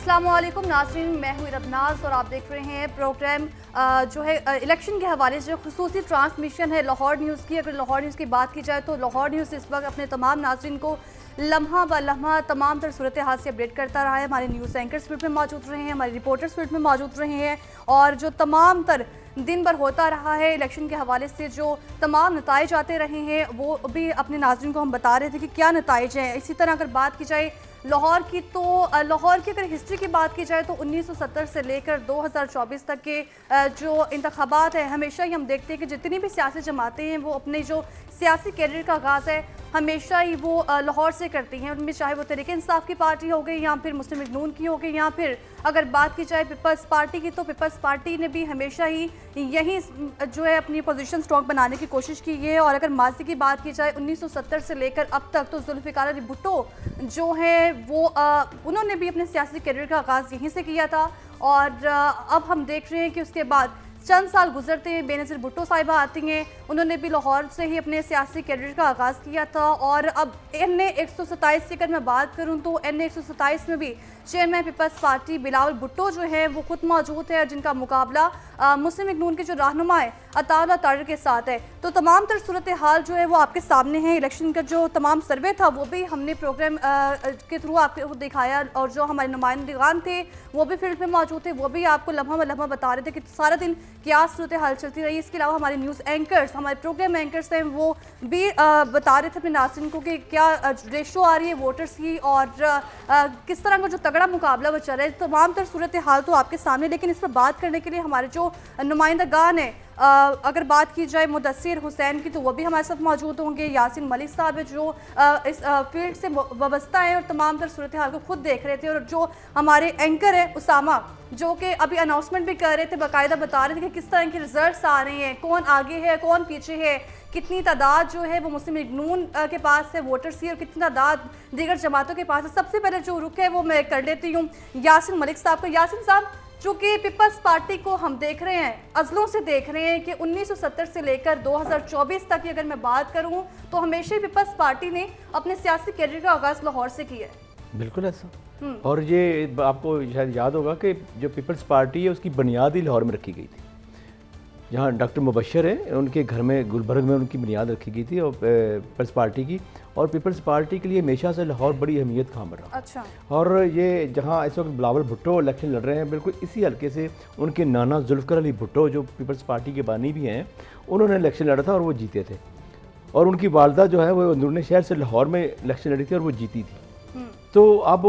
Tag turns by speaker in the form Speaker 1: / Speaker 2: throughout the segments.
Speaker 1: अस्सलाम वालेकुम नाज़रीन, मैं हूँ रबनाज और आप देख रहे हैं प्रोग्राम जो है इलेक्शन के हवाले से जो खुसूसी ट्रांसमिशन है लाहौर न्यूज़ की। अगर लाहौर न्यूज़ की बात की जाए तो लाहौर न्यूज़ इस वक्त अपने तमाम नाज़रीन को लम्हा ब लम्हा तमाम तर सूरत हाल से अपडेट करता रहा है। हमारे न्यूज़ एंकर्स फील्ड में मौजूद रहे हैं, हमारे रिपोर्टर्स फील्ड में मौजूद रहे हैं और जो तमाम तर दिन भर होता रहा है इलेक्शन के हवाले से जो तमाम नताइज आते रहे हैं वो भी अपने नाज़रीन को हम बता रहे थे कि क्या नताइज हैं। इसी तरह अगर बात की जाए लाहौर की तो लाहौर की अगर हिस्ट्री की बात की जाए तो 1970 से लेकर 2024 तक के जो इंतखाबात है, हमेशा ही हम देखते हैं कि जितनी भी सियासी जमातें हैं वो अपने जो सियासी कैरियर का आगाज़ है हमेशा ही वो लाहौर से करती हैं। उनमें चाहे वो तहरीक इंसाफ की पार्टी हो गई या फिर मुस्लिम लीग नून की हो गई या फिर अगर बात की जाए पीपल्स पार्टी की तो पीपल्स पार्टी ने भी हमेशा ही यही जो है अपनी पोजीशन स्ट्रॉन्ग बनाने की कोशिश की है। और अगर माजी की बात की जाए 1970 से लेकर अब तक तो जुल्फ़िकार अली भुट्टो जो है वो उन्होंने भी अपने सियासी करियर का आगाज़ यहीं से किया था और अब हम देख रहे हैं कि उसके बाद चंद साल गुजरते हैं बेनज़ीर भुट्टो साहिबा आती हैं, उन्होंने भी लाहौर से ही अपने सियासी करियर का आगाज़ किया था। और अब NA 127 की अगर मैं बात करूं तो NA 127 में भी चेयरमैन पीपल्स पार्टी बिलावल भुट्टो जो है वो खुद मौजूद है, जिनका मुकाबला मुस्लिम लीग नून के जो रहनुमा है अताउल्लाह तारिर के साथ है। तो तमाम तर सूरत हाल जो है वो आपके सामने है। इलेक्शन का जो तमाम सर्वे था वो भी हमने प्रोग्राम के थ्रू आपको दिखाया और जो हमारे नुमाइंदगान थे वो भी फील्ड में मौजूद थे, वो भी आपको लम्हा ब लम्हा बता रहे थे कि सारा दिन क्या सूरत हाल चलती रही। इसके अलावा हमारे न्यूज़ एंकर्स, हमारे प्रोग्राम एंकर्स हैं, वो भी बता रहे थे अपने नाज़रीन को कि क्या रेशो आ रही है वोटर्स की और किस तरह का जो तगड़ा मुकाबला वो चल रहा है। तमाम तर सूरत हाल तो आपके सामने, लेकिन इस पर बात करने के लिए हमारे जो नुमाइंदगान है अगर बात की जाए मुदस्सिर हुसैन की तो वो भी हमारे साथ मौजूद होंगे। यासिन मलिक साहब है जो इस फील्ड से वाबस्ता है और तमाम तर सूरत हाल को खुद देख रहे थे। और जो हमारे एंकर है उसामा जो कि अभी अनाउंसमेंट भी कर रहे थे, बाकायदा बता रहे थे कि किस तरह के रिजल्ट्स आ रहे हैं, कौन आगे है कौन पीछे है, कितनी तादाद जो है वो मुस्लिम लीग नून के पास है वोटर्स की और कितनी तादाद दीगर जमातों के पास है। सबसे पहले जो रुख है वो मैं कर लेती हूँ यासिन मलिक साहब को। यासिन साहब, चूँकि पीपल्स पार्टी को हम देख रहे हैं, अज़लों से देख रहे हैं कि 1970 से लेकर 2024 तक की अगर मैं बात करूं तो हमेशा ही पीपल्स पार्टी ने अपने सियासी करियर का आगाज़ लाहौर से किया है।
Speaker 2: बिल्कुल ऐसा। और ये आपको शायद याद होगा कि जो पीपल्स पार्टी है उसकी बुनियाद ही लाहौर में रखी गई थी। जहाँ डॉक्टर मुबशर है उनके घर में गुलबर्ग में उनकी बुनियाद रखी गई थी और पीपल्स पार्टी की। और पीपल्स पार्टी के लिए हमेशा से लाहौर बड़ी अहमियत काम रहा।
Speaker 1: अच्छा।
Speaker 2: और ये जहाँ इस वक्त बिलावल भुट्टो इलेक्शन लड़ रहे हैं बिल्कुल इसी हल्के से उनके नाना जुल्फ़िकार अली भुट्टो जो पीपल्स पार्टी के बानी भी हैं, उन्होंने इलेक्शन लड़ा था और वो जीते थे। और उनकी वालदा जो है वो अंदरूनी शहर से लाहौर में इलेक्शन लड़ी थी और वो जीती थी। तो अब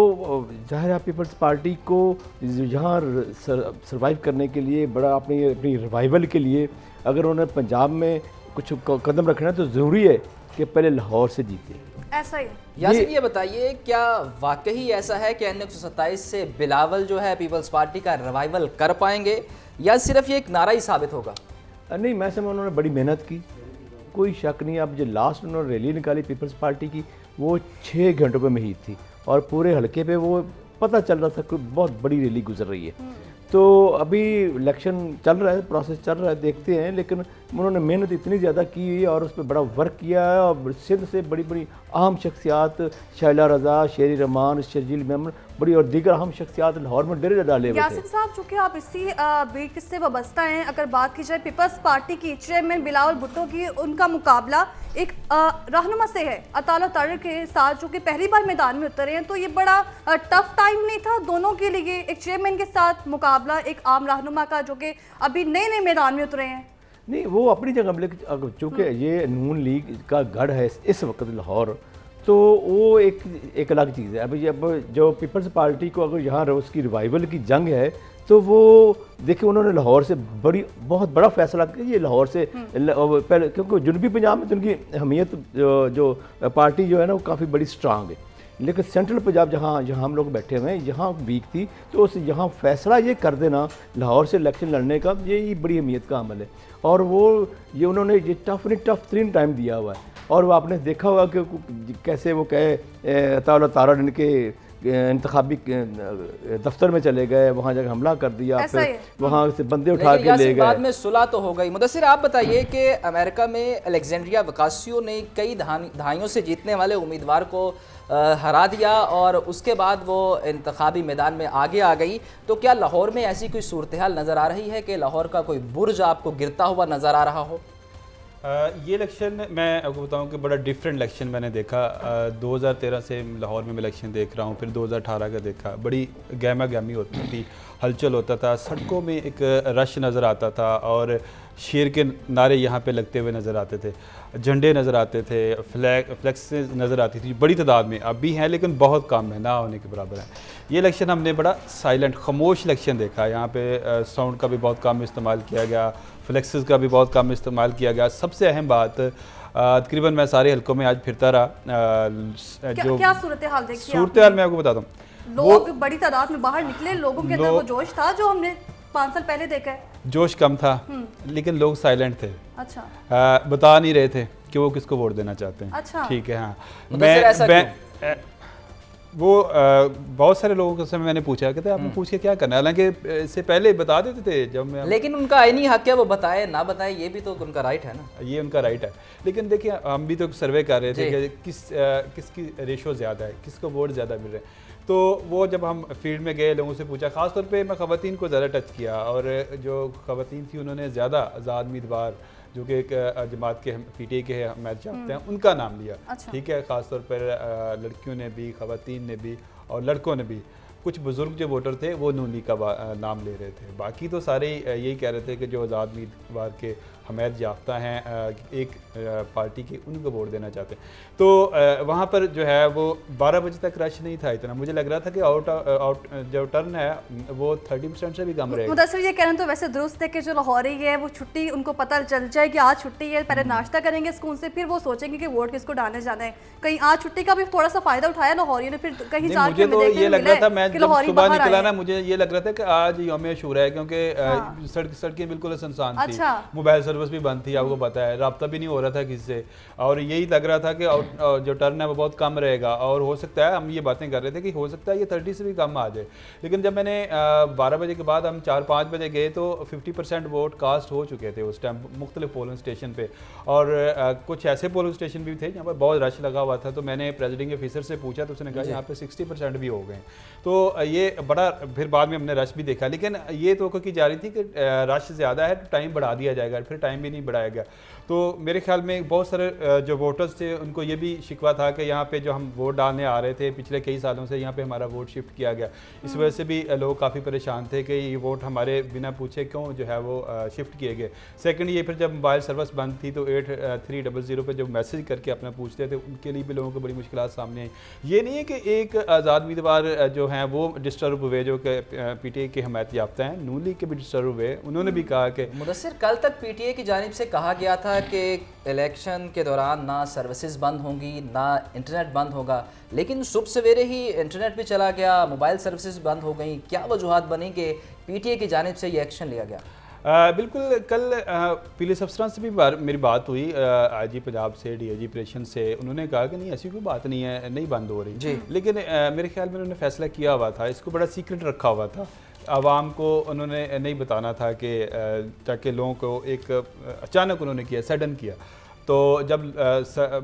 Speaker 2: ज़ाहिर है पीपल्स पार्टी को यहाँ सर्वाइव करने के लिए बड़ा अपनी रिवाइवल के लिए अगर उन्होंने पंजाब में कुछ कदम रखना है तो ज़रूरी है कि पहले लाहौर से जीते।
Speaker 1: ऐसा ही
Speaker 3: यासिन, ये बताइए क्या वाकई ऐसा है कि NA 127 से बिलावल जो है पीपल्स पार्टी का रिवाइवल कर पाएंगे या सिर्फ ये एक नारा ही साबित होगा?
Speaker 2: नहीं, मैं समझ उन्होंने बड़ी मेहनत की, कोई शक नहीं। अब जो लास्ट उन्होंने रैली निकाली पीपल्स पार्टी की वो 6 घंटों पर महीद थी और पूरे हलके पे वो पता चल रहा था कि बहुत बड़ी रैली गुजर रही है। तो अभी इलेक्शन चल रहा है, प्रोसेस चल रहा है, देखते हैं। लेकिन उन्होंने मेहनत इतनी ज़्यादा की हुई है और उस पर बड़ा वर्क किया है और सिंध से बड़ी बड़ी अहम शख्सियात शैला रज़ा, शेरी रहमान, शर्जील मेमन, बड़ी और दीगर अहम शख्सियात लाहौर में डेरे डाले हुए थे।
Speaker 1: यासिन साहब, चूँकि आप इसी बीट से वाबस्ता हैं, अगर बात की जाए पीपल्स पार्टी की चेयरमैन बिलावल भुट्टो की, उनका मुकाबला एक रहनुमा से है अताउल्लाह तारिर के साथ जो कि पहली बार मैदान में उतरे हैं। तो ये बड़ा टफ टाइम नहीं था दोनों के लिए, एक चेयरमैन के साथ मुकाबला एक आम रहनुमा का जो कि अभी नए नए मैदान में उतरे हैं?
Speaker 2: नहीं, वो अपनी जगह, लेकिन चूँकि ये नून लीग का गढ़ है इस वक्त लाहौर, तो वो एक अलग चीज़ है। अभी अब जो पीपल्स पार्टी को अगर यहाँ उसकी रिवाइवल की जंग है तो वो देखिए उन्होंने लाहौर से बहुत बड़ा फैसला किया। ये लाहौर से पहले क्योंकि जनूबी पंजाब में तो उनकी अहमियत जो पार्टी जो है ना वो काफ़ी बड़ी स्ट्रांग है, लेकिन सेंट्रल पंजाब जहाँ हम लोग बैठे हुए हैं यहाँ वीक थी, तो उस यहाँ फैसला ये कर देना लाहौर से इलेक्शन लड़ने का ये बड़ी अहमियत का अमल है। और वो ये उन्होंने ये टफ तरीन टाइम दिया हुआ है। और वो आपने देखा होगा कि कैसे वो कहे अताउल्लाह तारिर इनके इंतखाबी दफ्तर में चले गए, वहाँ जाकर हमला कर दिया,
Speaker 1: ऐसा
Speaker 2: फिर
Speaker 1: ही?
Speaker 2: वहाँ से बंदे उठा
Speaker 3: लेकिन
Speaker 2: के ले
Speaker 3: यासीन, बाद
Speaker 2: गए।
Speaker 3: में सुलह तो हो गई। मुदस्सिर, आप बताइए कि अमेरिका में अलेक्जेंड्रिया वकासियो ने कई दहाइयों से जीतने वाले उम्मीदवार को हरा दिया और उसके बाद वो इंतखाबी मैदान में आगे आ गई, तो क्या लाहौर में ऐसी कोई सूरत हाल नज़र आ रही है कि लाहौर का कोई बुर्ज आपको गिरता हुआ नज़र आ रहा हो?
Speaker 4: ये इलेक्शन मैं आपको बताऊं कि बड़ा डिफरेंट इलेक्शन मैंने देखा। 2013 से लाहौर में मैं इलेक्शन देख रहा हूं, फिर 2018 का देखा। बड़ी गहमा गहमी होती थी, हलचल होता था, सड़कों में एक रश नज़र आता था और शेर के नारे यहाँ पे लगते हुए नज़र आते थे, झंडे नज़र आते थे, फ्लैक्स नज़र आती थी बड़ी तादाद में। अब भी हैं लेकिन बहुत कम है, ना होने के बराबर है। ये इलेक्शन हमने बड़ा साइलेंट खामोश इलेक्शन देखा। यहाँ पे साउंड का भी बहुत कम इस्तेमाल किया गया, फ्लैक्सेस का भी बहुत कम इस्तेमाल किया गया। सबसे अहम बात, तकरीबन मैं सारे हलकों में आज फिरता रहा।
Speaker 1: क्या सूरत हाल देखी
Speaker 4: सूरत हाल मैं आपको बताता हूँ।
Speaker 1: लोग बड़ी तादाद में बाहर निकले, लोगों के अंदर वो जोश था जो हमने 5 साल पहले देखा है।
Speaker 4: जोश कम था लेकिन लोग साइलेंट थे।
Speaker 1: अच्छा।
Speaker 4: बता नहीं रहे थे कि वो किसको वोट देना चाहते हैं।
Speaker 1: अच्छा।
Speaker 4: ठीक है, हाँ।
Speaker 3: ऐसा
Speaker 4: वो बहुत सारे लोगों से मैंने पूछा, कहते आपने पूछ के क्या करना है, हालांकि इससे पहले बता देते थे जब मैं।
Speaker 3: लेकिन उनका आईनी हक है, वो बताए ना बताए, ये भी तो उनका राइट है ना।
Speaker 4: ये उनका राइट है, लेकिन देखिए हम भी तो सर्वे कर रहे थे कि किसकी रेशो ज़्यादा है, किसको वोट ज़्यादा मिल रहे हैं। तो वो जब हम फील्ड में गए, लोगों से पूछा, ख़ास तौर पे मैं ख़वातीन को ज़्यादा टच किया और जो ख़वातीन थी उन्होंने ज़्यादा आज़ाद उम्मीदवार जो कि एक जमात के PTA के हमारे चाहते हैं उनका नाम लिया।
Speaker 1: अच्छा।
Speaker 4: ठीक है, ख़ास तौर पर लड़कियों ने भी, ख़वातीन ने भी और लड़कों ने भी। कुछ बुज़ुर्ग जो वोटर थे वो नून लीग का नाम ले रहे थे, बाकी तो सारे यही कह रहे थे कि जो आज़ाद उम्मीदवार के हमायत याफ्ता हैं एक पार्टी के, उनको वोट देना चाहते हैं। तो वहाँ पर जो है वो 12 बजे तक रश नहीं था इतना। मुझे लग रहा था कि आउट जो टर्न है वो 30% से भी कम रहेगा।
Speaker 1: मुदस्सिर, ये कहना तो वैसे दुरुस्त है कि जो लाहौरी है वो छुट्टी, उनको पता चल जाए कि आज छुट्टी है, पहले नाश्ता करेंगे सुकून से, फिर वो सोचेंगे कि वोट किसको डालने जाना है। कहीं आज छुट्टी का भी थोड़ा सा फायदा उठाया लाहौरियों ने, फिर कहीं जाके
Speaker 4: मुझे तो ये लग रहा था, मैं जब सुबह निकला ना, मुझे ये लग रहा था कि आज यौम अशूरा है, क्योंकि सड़कें बिल्कुल सुनसान थी।
Speaker 1: अच्छा।
Speaker 4: मोबाइल सर्विस भी बंद थी, आपको पता है, राब्ता भी नहीं हो रहा था किसी से, और यही लग रहा था कि जो टर्न है वो बहुत कम रहेगा। और हो सकता है, हम ये बातें कर रहे थे कि हो सकता है ये 30 से भी कम आ जाए, लेकिन जब मैंने 12 बजे के बाद हम 4-5 बजे गए तो 50% वोट कास्ट हो चुके थे उस टाइम मुख्तलिफ पोलिंग स्टेशन पे। और कुछ ऐसे पोलिंग स्टेशन भी थे जहाँ पर बहुत रश लगा हुआ था। तो मैंने प्रेसिडेंट ऑफिसर से पूछा तो उसने कहा यहाँ पे 60% भी हो गए। तो ये बड़ा, फिर बाद में हमने रश भी देखा, लेकिन ये तो की जा रही थी कि रश ज़्यादा है तो टाइम बढ़ा दिया जाएगा, फिर टाइम भी नहीं बढ़ाया गया। तो मेरे ख्याल में बहुत सारे जो वोटर्स थे उनको ये भी शिकवा था कि यहाँ पे जो हम वोट डालने आ रहे थे पिछले कई सालों से, यहाँ पे हमारा वोट शिफ्ट किया गया। इस वजह से भी लोग काफ़ी परेशान थे कि ये वोट हमारे बिना पूछे क्यों जो है वो शिफ्ट किए गए। सेकंड, ये फिर जब मोबाइल सर्विस बंद थी तो 8300 पे जब मैसेज करके अपना पूछते थे, उनके लिए भी लोगों को बड़ी मुश्किलात सामने आई। ये नहीं है कि एक आज़ाद उम्मीदवार जो हैं वो डिस्टर्ब हुए, जो कि PTA के हमायत याफ्ता हैं, नून लीग के भी डिस्टर्ब हुए। उन्होंने भी कहा कि
Speaker 3: मुदस्सिर, कल तक PTA की जानिब से कहा गया था कि इलेक्शन के दौरान ना सर्विसेज बंद होंगी, ना इंटरनेट बंद होगा, लेकिन सुबह सवेरे ही इंटरनेट भी चला गया, मोबाइल सर्विसेज बंद हो गई। क्या वजूहात बनी कि PTA की जानिब से ये एक्शन लिया गया?
Speaker 4: बिल्कुल, कल पुलिस अफसरान से भी मेरी बात हुई, IG पंजाब से, DIG ऑपरेशन से। उन्होंने कहा कि नहीं, ऐसी कोई बात नहीं है, नहीं बंद हो रही जी। लेकिन मेरे ख्याल में उन्होंने फैसला किया हुआ था, इसको बड़ा सीक्रेट रखा हुआ था, आवाम को उन्होंने नहीं बताना था कि ताकि लोगों को एक अचानक उन्होंने किया, सडन किया। तो जब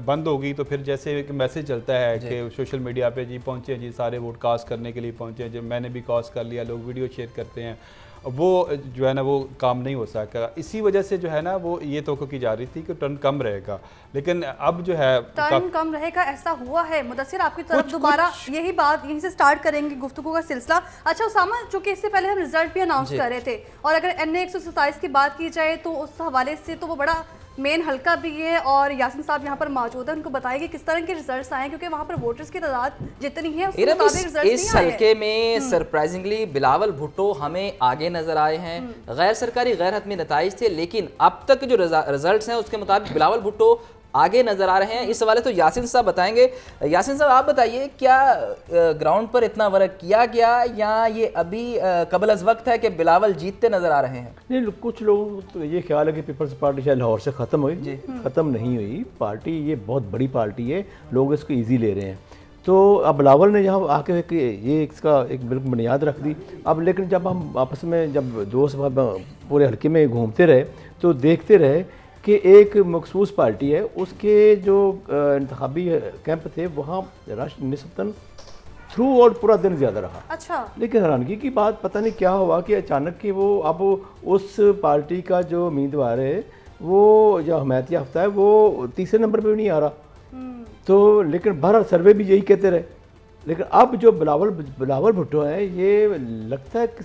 Speaker 4: बंद हो गई तो फिर जैसे एक मैसेज चलता है कि सोशल मीडिया पे जी पहुँचे जी, सारे वोट कास्ट करने के लिए पहुँचे, जब मैंने भी कास्ट कर लिया, लोग वीडियो शेयर करते हैं, वो जो है ना वो काम नहीं हो सका। इसी वजह से जो है ना वो ये तोक़ो की जा रही थी कि टर्न कम रहेगा, लेकिन अब जो है
Speaker 1: टर्न कम रहेगा ऐसा हुआ है। मुदस्सिर, आपकी तरफ दोबारा यही बात, यहीं से स्टार्ट करेंगे गुफ्तगू का सिलसिला। अच्छा उसामा, चूंकि इससे पहले हम रिजल्ट भी अनाउंस कर रहे थे, और अगर NA 127 की बात की जाए तो उस हवाले से तो वो बड़ा मेन हल्का भी है, और यासीन साहब यहाँ पर मौजूद है, उनको बताएंगे किस तरह के रिजल्ट्स आए, क्योंकि वहाँ पर वोटर्स की तादाद जितनी है उसके मुताबिक रिजल्ट्स नहीं आए।
Speaker 3: इस हल्के में सरप्राइजिंगली बिलावल भुट्टो हमें आगे नजर आए हैं। गैर सरकारी गैर हतमी नताइज थे, लेकिन अब तक जो रिजल्ट्स हैं उसके मुताबिक बिलावल भुट्टो आगे नजर आ रहे हैं। इस हवाले तो यासीन साहब बताएंगे। यासीन साहब, आप बताइए, क्या ग्राउंड पर इतना वर्क किया गया या ये अभी कबल अज वक्त है कि बिलावल जीतते नजर आ रहे हैं?
Speaker 2: नहीं, कुछ लोगों को तो ये ख्याल है कि पीपल्स पार्टी शायद लाहौर से ख़त्म हुई, ख़त्म नहीं हुई। पार्टी ये बहुत बड़ी पार्टी है, लोग इसको ईजी ले रहे हैं। तो अब बिलावल ने यहाँ आके ये इसका एक बिल्कुल बुनियाद रख दी। अब लेकिन जब हम आपस में जब दोस्त पूरे हल्के में घूमते रहे तो देखते रहे कि एक मखसूस पार्टी है, उसके जो इंतखाबी कैंप थे वहाँ राष्ट्र निस्बतन थ्रू और पूरा दिन ज़्यादा रहा।
Speaker 1: अच्छा।
Speaker 2: लेकिन हैरानगी की बात पता नहीं क्या हुआ कि अचानक कि वो अब उस पार्टी का जो उम्मीदवार है वो जो हमायत याफ्ता है वो तीसरे नंबर पे भी नहीं आ रहा। तो लेकिन बहरहाल सर्वे भी यही कहते रहे। लेकिन अब जो बिलावल भुट्टो है ये लगता है कि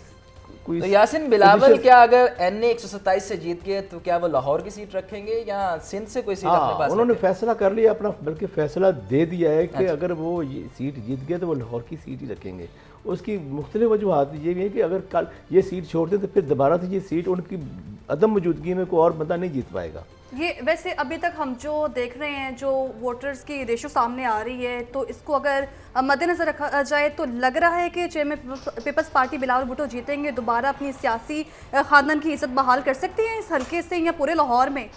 Speaker 2: कोई
Speaker 3: तो यासिन बिलावल क्या अगर NA 127 से जीत गए तो क्या वो लाहौर की सीट रखेंगे या सिंध से कोई सीट अपने पास
Speaker 2: उन्होंने
Speaker 3: रखेंगे?
Speaker 2: फैसला कर लिया अपना, बल्कि फैसला दे दिया है कि अगर वो ये सीट जीत गए तो वो लाहौर की सीट ही रखेंगे। उसकी मुख्तलिफ वजूहत ये भी है कि अगर कल ये सीट छोड़ते तो फिर दोबारा से ये सीट उनकी अदम मौजूदगी में कोई और बंदा नहीं जीत पाएगा।
Speaker 1: ये वैसे अभी तक हम जो देख रहे हैं जो वोटर्स की रेशो सामने आ रही है, तो इसको अगर मद्देनजर रखा जाए तो लग रहा है कि चेयरमैन पीपल्स पार्टी बिलावल भुट्टो जीतेंगे, दोबारा अपनी सियासी खानदान की इज्जत बहाल कर सकते हैं इस हल्के से या पूरे लाहौर में?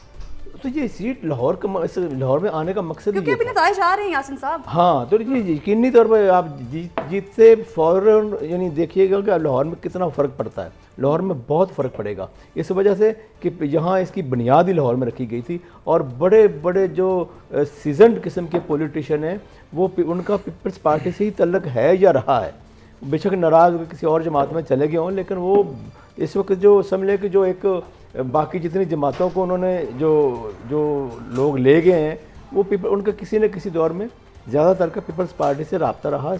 Speaker 2: तो ये सीट लाहौर में आने का मकसद
Speaker 1: क्योंकि
Speaker 2: ही
Speaker 1: अभी नताइज आ रहे हैं यासिन साहब।
Speaker 2: हाँ, तो ये यकीनी तौर पर आप जीतते फौरन यानी देखिएगा कि लाहौर में कितना फ़र्क पड़ता है। लाहौर में बहुत फ़र्क पड़ेगा इस वजह से कि यहाँ इसकी बुनियाद ही लाहौर में रखी गई थी और बड़े बड़े जो सीजनड किस्म के पॉलिटिशियन हैं वो उनका पीपल्स पार्टी से ही तल्लक है या रहा है। बेशक नाराज़ किसी और जमात में चले गए हों, लेकिन वो इस वक्त जो समझ लें कि जो एक बाकी जितनी जमातों को उन्होंने जो लोग ले गए हैं वो उनका किसी न किसी दौर में ज़्यादातर का पीपल्स पार्टी से रब्ता रहा,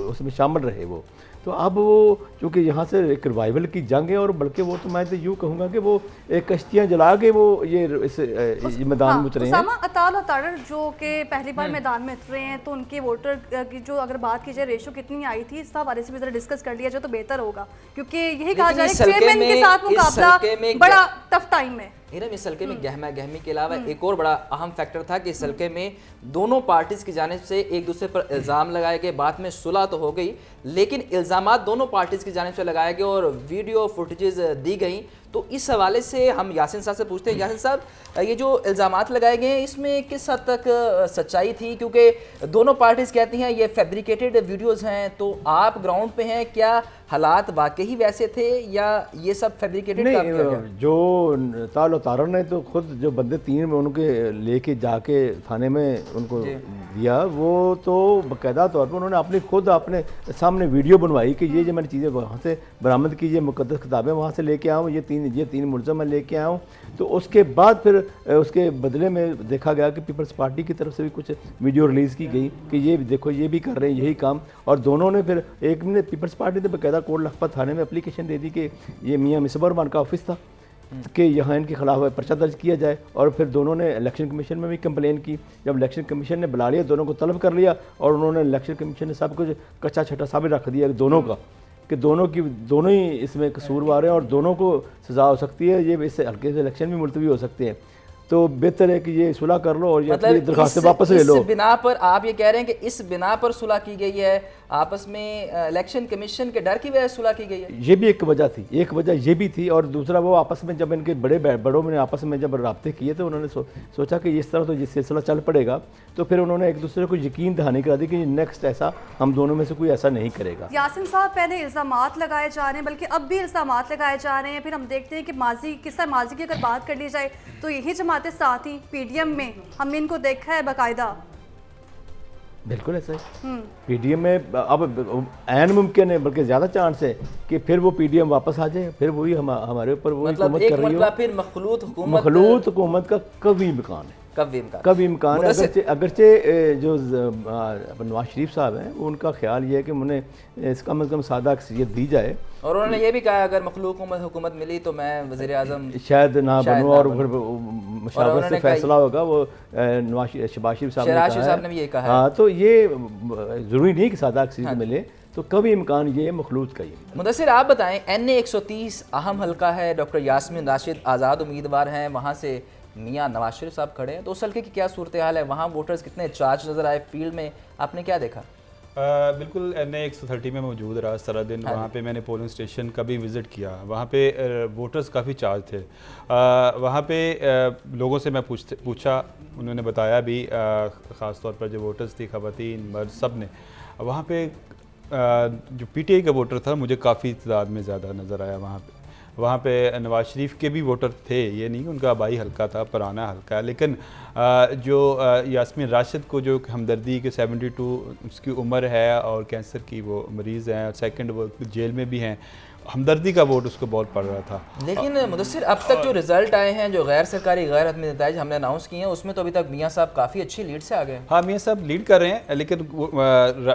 Speaker 2: उसमें शामिल रहे वो। तो अब वो चूँकि यहाँ से एक रिवाइवल की जंग है और बल्कि वो तो मैं तो यूँ कहूँगा कि वो एक कश्तियाँ जला के वो ये मैदान में उतरे हैं।
Speaker 1: उसामा अताल और तारड़ जो कि पहली बार मैदान में उतरे हैं, तो उनके वोटर की जो अगर बात की जाए रेशो कितनी आई थी, इस हवाले से भी जरा डिस्कस कर लिया जाए तो बेहतर होगा, क्योंकि यही कहा जाए चेयरमैन के साथ मुकाबला बड़ा टफ टाइम है।
Speaker 3: इस हल्के में गहमा गहमी के अलावा एक और बड़ा अहम फैक्टर था कि इस हल्के में दोनों पार्टीज की जानिब से एक दूसरे पर इल्ज़ाम लगाए गए। बाद में सुलह तो हो गई, लेकिन इल्ज़ामात दोनों पार्टीज की जानिब से लगाए गए और वीडियो फुटेजेस दी गई। तो इस हवाले से हम यासिन साहब से पूछते हैं, यासिन साहब ये जो इल्ज़ामात लगाए गए हैं इसमें किस हद तक सच्चाई थी? क्योंकि दोनों पार्टीज़ कहती हैं ये फैब्रिकेटेड वीडियोज़ हैं, तो आप ग्राउंड पे हैं, क्या हालात वाकई वैसे थे या ये सब फैब्रिकेटेड?
Speaker 2: नहीं, जो ताल तारण ने तो खुद जो बंदे 3 में उनके लेके जाके थाने में उनको दिया, वो तो बाकायदा तौर पर उन्होंने अपने सामने वीडियो बनवाई कि ये जो मैंने चीज़ें वहाँ से बरामद की, ये मुकद्दस किताबें वहाँ से लेके आऊँ, ये तीन मुलज़म मैं लेके आऊँ। तो उसके बाद फिर उसके बदले में देखा गया कि पीपल्स पार्टी की तरफ से भी कुछ वीडियो रिलीज़ की गई कि ये देखो ये भी कर रहे हैं यही काम। और दोनों ने फिर एक ने पीपल्स पार्टी ने बाकायदा कोट लखपत थाने में एप्लीकेशन दे दी कि ये मियाँ मिसबा रहमान का ऑफिस था कि यहाँ इनके खिलाफ पर्चा दर्ज किया जाए। और फिर दोनों ने इलेक्शन कमीशन में भी कंप्लेन की। जब इलेक्शन कमीशन ने बुला लिया, दोनों को तलब कर लिया और उन्होंने इलेक्शन कमीशन ने सब कुछ कच्चा छटा साबित रख दिया दोनों का कि दोनों ही इसमें कसूरवार हैं और दोनों को सज़ा हो सकती है, ये इससे हल्के से इलेक्शन भी मुलतवी हो सकते हैं। तो बेहतर है कि ये सुलह कर लो और ये अपनी दरखास्त वापस ले लो।
Speaker 3: इस बिना पर आप ये कह रहे हैं कि इस बिना पर सुलह की गई है, आपस में इलेक्शन कमीशन के डर की वजह से सुलह की गई है?
Speaker 2: ये भी एक वजह थी, एक वजह ये भी थी। और दूसरा वो आपस में जब इनके बड़ों में आपस में जब रब्ते किए तो उन्होंने सोचा कि इस तरह तो ये सिलसिला चल पड़ेगा, तो फिर उन्होंने एक दूसरे को यकीन दहानी करा दी कि नेक्स्ट ऐसा हम दोनों में से कोई ऐसा नहीं करेगा।
Speaker 1: यासिन साहब, पहले इल्ज़ामात लगाए जा रहे हैं, बल्कि अब भी इल्ज़ामात लगाए जा रहे हैं, फिर हम देखते हैं कि माजी की अगर बात कर ली जाए तो यही जमातें साथ ही PDM में हमने इनको देखा है बाकायदा।
Speaker 2: बिल्कुल ऐसा है। PDM में अब ऐन मुमकिन है, बल्कि ज़्यादा चांस है कि फिर वो PDM वापस आ जाए, फिर वही हमारे ऊपर वही
Speaker 3: मतलब
Speaker 2: हुकूमत कर रही हो।
Speaker 3: फिर मखलूत
Speaker 2: हुकूमत का कभी इम्कान है, कभी इम्कान है। अगरचे जो नवाज शरीफ साहब हैं उनका ख्याल ये है कि उन्हें कम से कम सादा अक्सरियत दी जाए।
Speaker 3: और उन्होंने ये भी कहा अगर मखलूक हुकूमत मिली तो मैं वज़ीर आज़म
Speaker 2: शायद ना बनूँ और मुशावरत से फैसला होगा। वो शहबाज शरीफ साहब ने भी ये कहा। हाँ, तो ये ज़रूरी नहीं कि सादा अक्सरियत मिले, तो कभी इम्कान ये मखलूत का ही।
Speaker 3: मुदस्सिर, आप बताएं, NA 130 अहम हल्का है, डॉक्टर यास्मीन राशिद आज़ाद उम्मीदवार हैं, वहाँ से मियाँ नवाज शरीफ साहब खड़े हैं, तो उस हल्के की क्या सूरत हाल है? वहाँ वोटर्स कितने चार्ज नज़र आए फील्ड में, आपने क्या देखा?
Speaker 4: बिल्कुल NA 130 में मौजूद रहा सारा दिन। वहाँ पे मैंने पोलिंग स्टेशन का भी विज़िट किया। वहाँ पे वोटर्स काफ़ी चार्ज थे। वहाँ पे लोगों से मैं पूछा, उन्होंने बताया भी, ख़ास तौर पर जो वोटर्स थी, ख़वातीन मर्द सब ने। वहाँ पे जो PTI का वोटर था मुझे काफ़ी तादाद में ज़्यादा नज़र आया। वहाँ पे नवाज शरीफ के भी वोटर थे, ये नहीं कि उनका आबाई हल्का था, पुराना हल्का है, लेकिन जो यास्मीन राशिद को जो हमदर्दी के 72 उसकी उम्र है और कैंसर की वो मरीज़ हैं, सेकंड वो जेल में भी हैं, हमदर्दी का वोट उसको बहुत पड़ रहा था।
Speaker 3: लेकिन मुदस्सिर, अब तक जो रिजल्ट आए हैं, जो गैर सरकारी गैर हतमी नताइज हमने अनाउंस किए हैं, उसमें तो अभी तक मियाँ साहब काफ़ी अच्छी लीड से आ गए।
Speaker 4: हाँ, मियाँ साहब लीड कर रहे हैं, लेकिन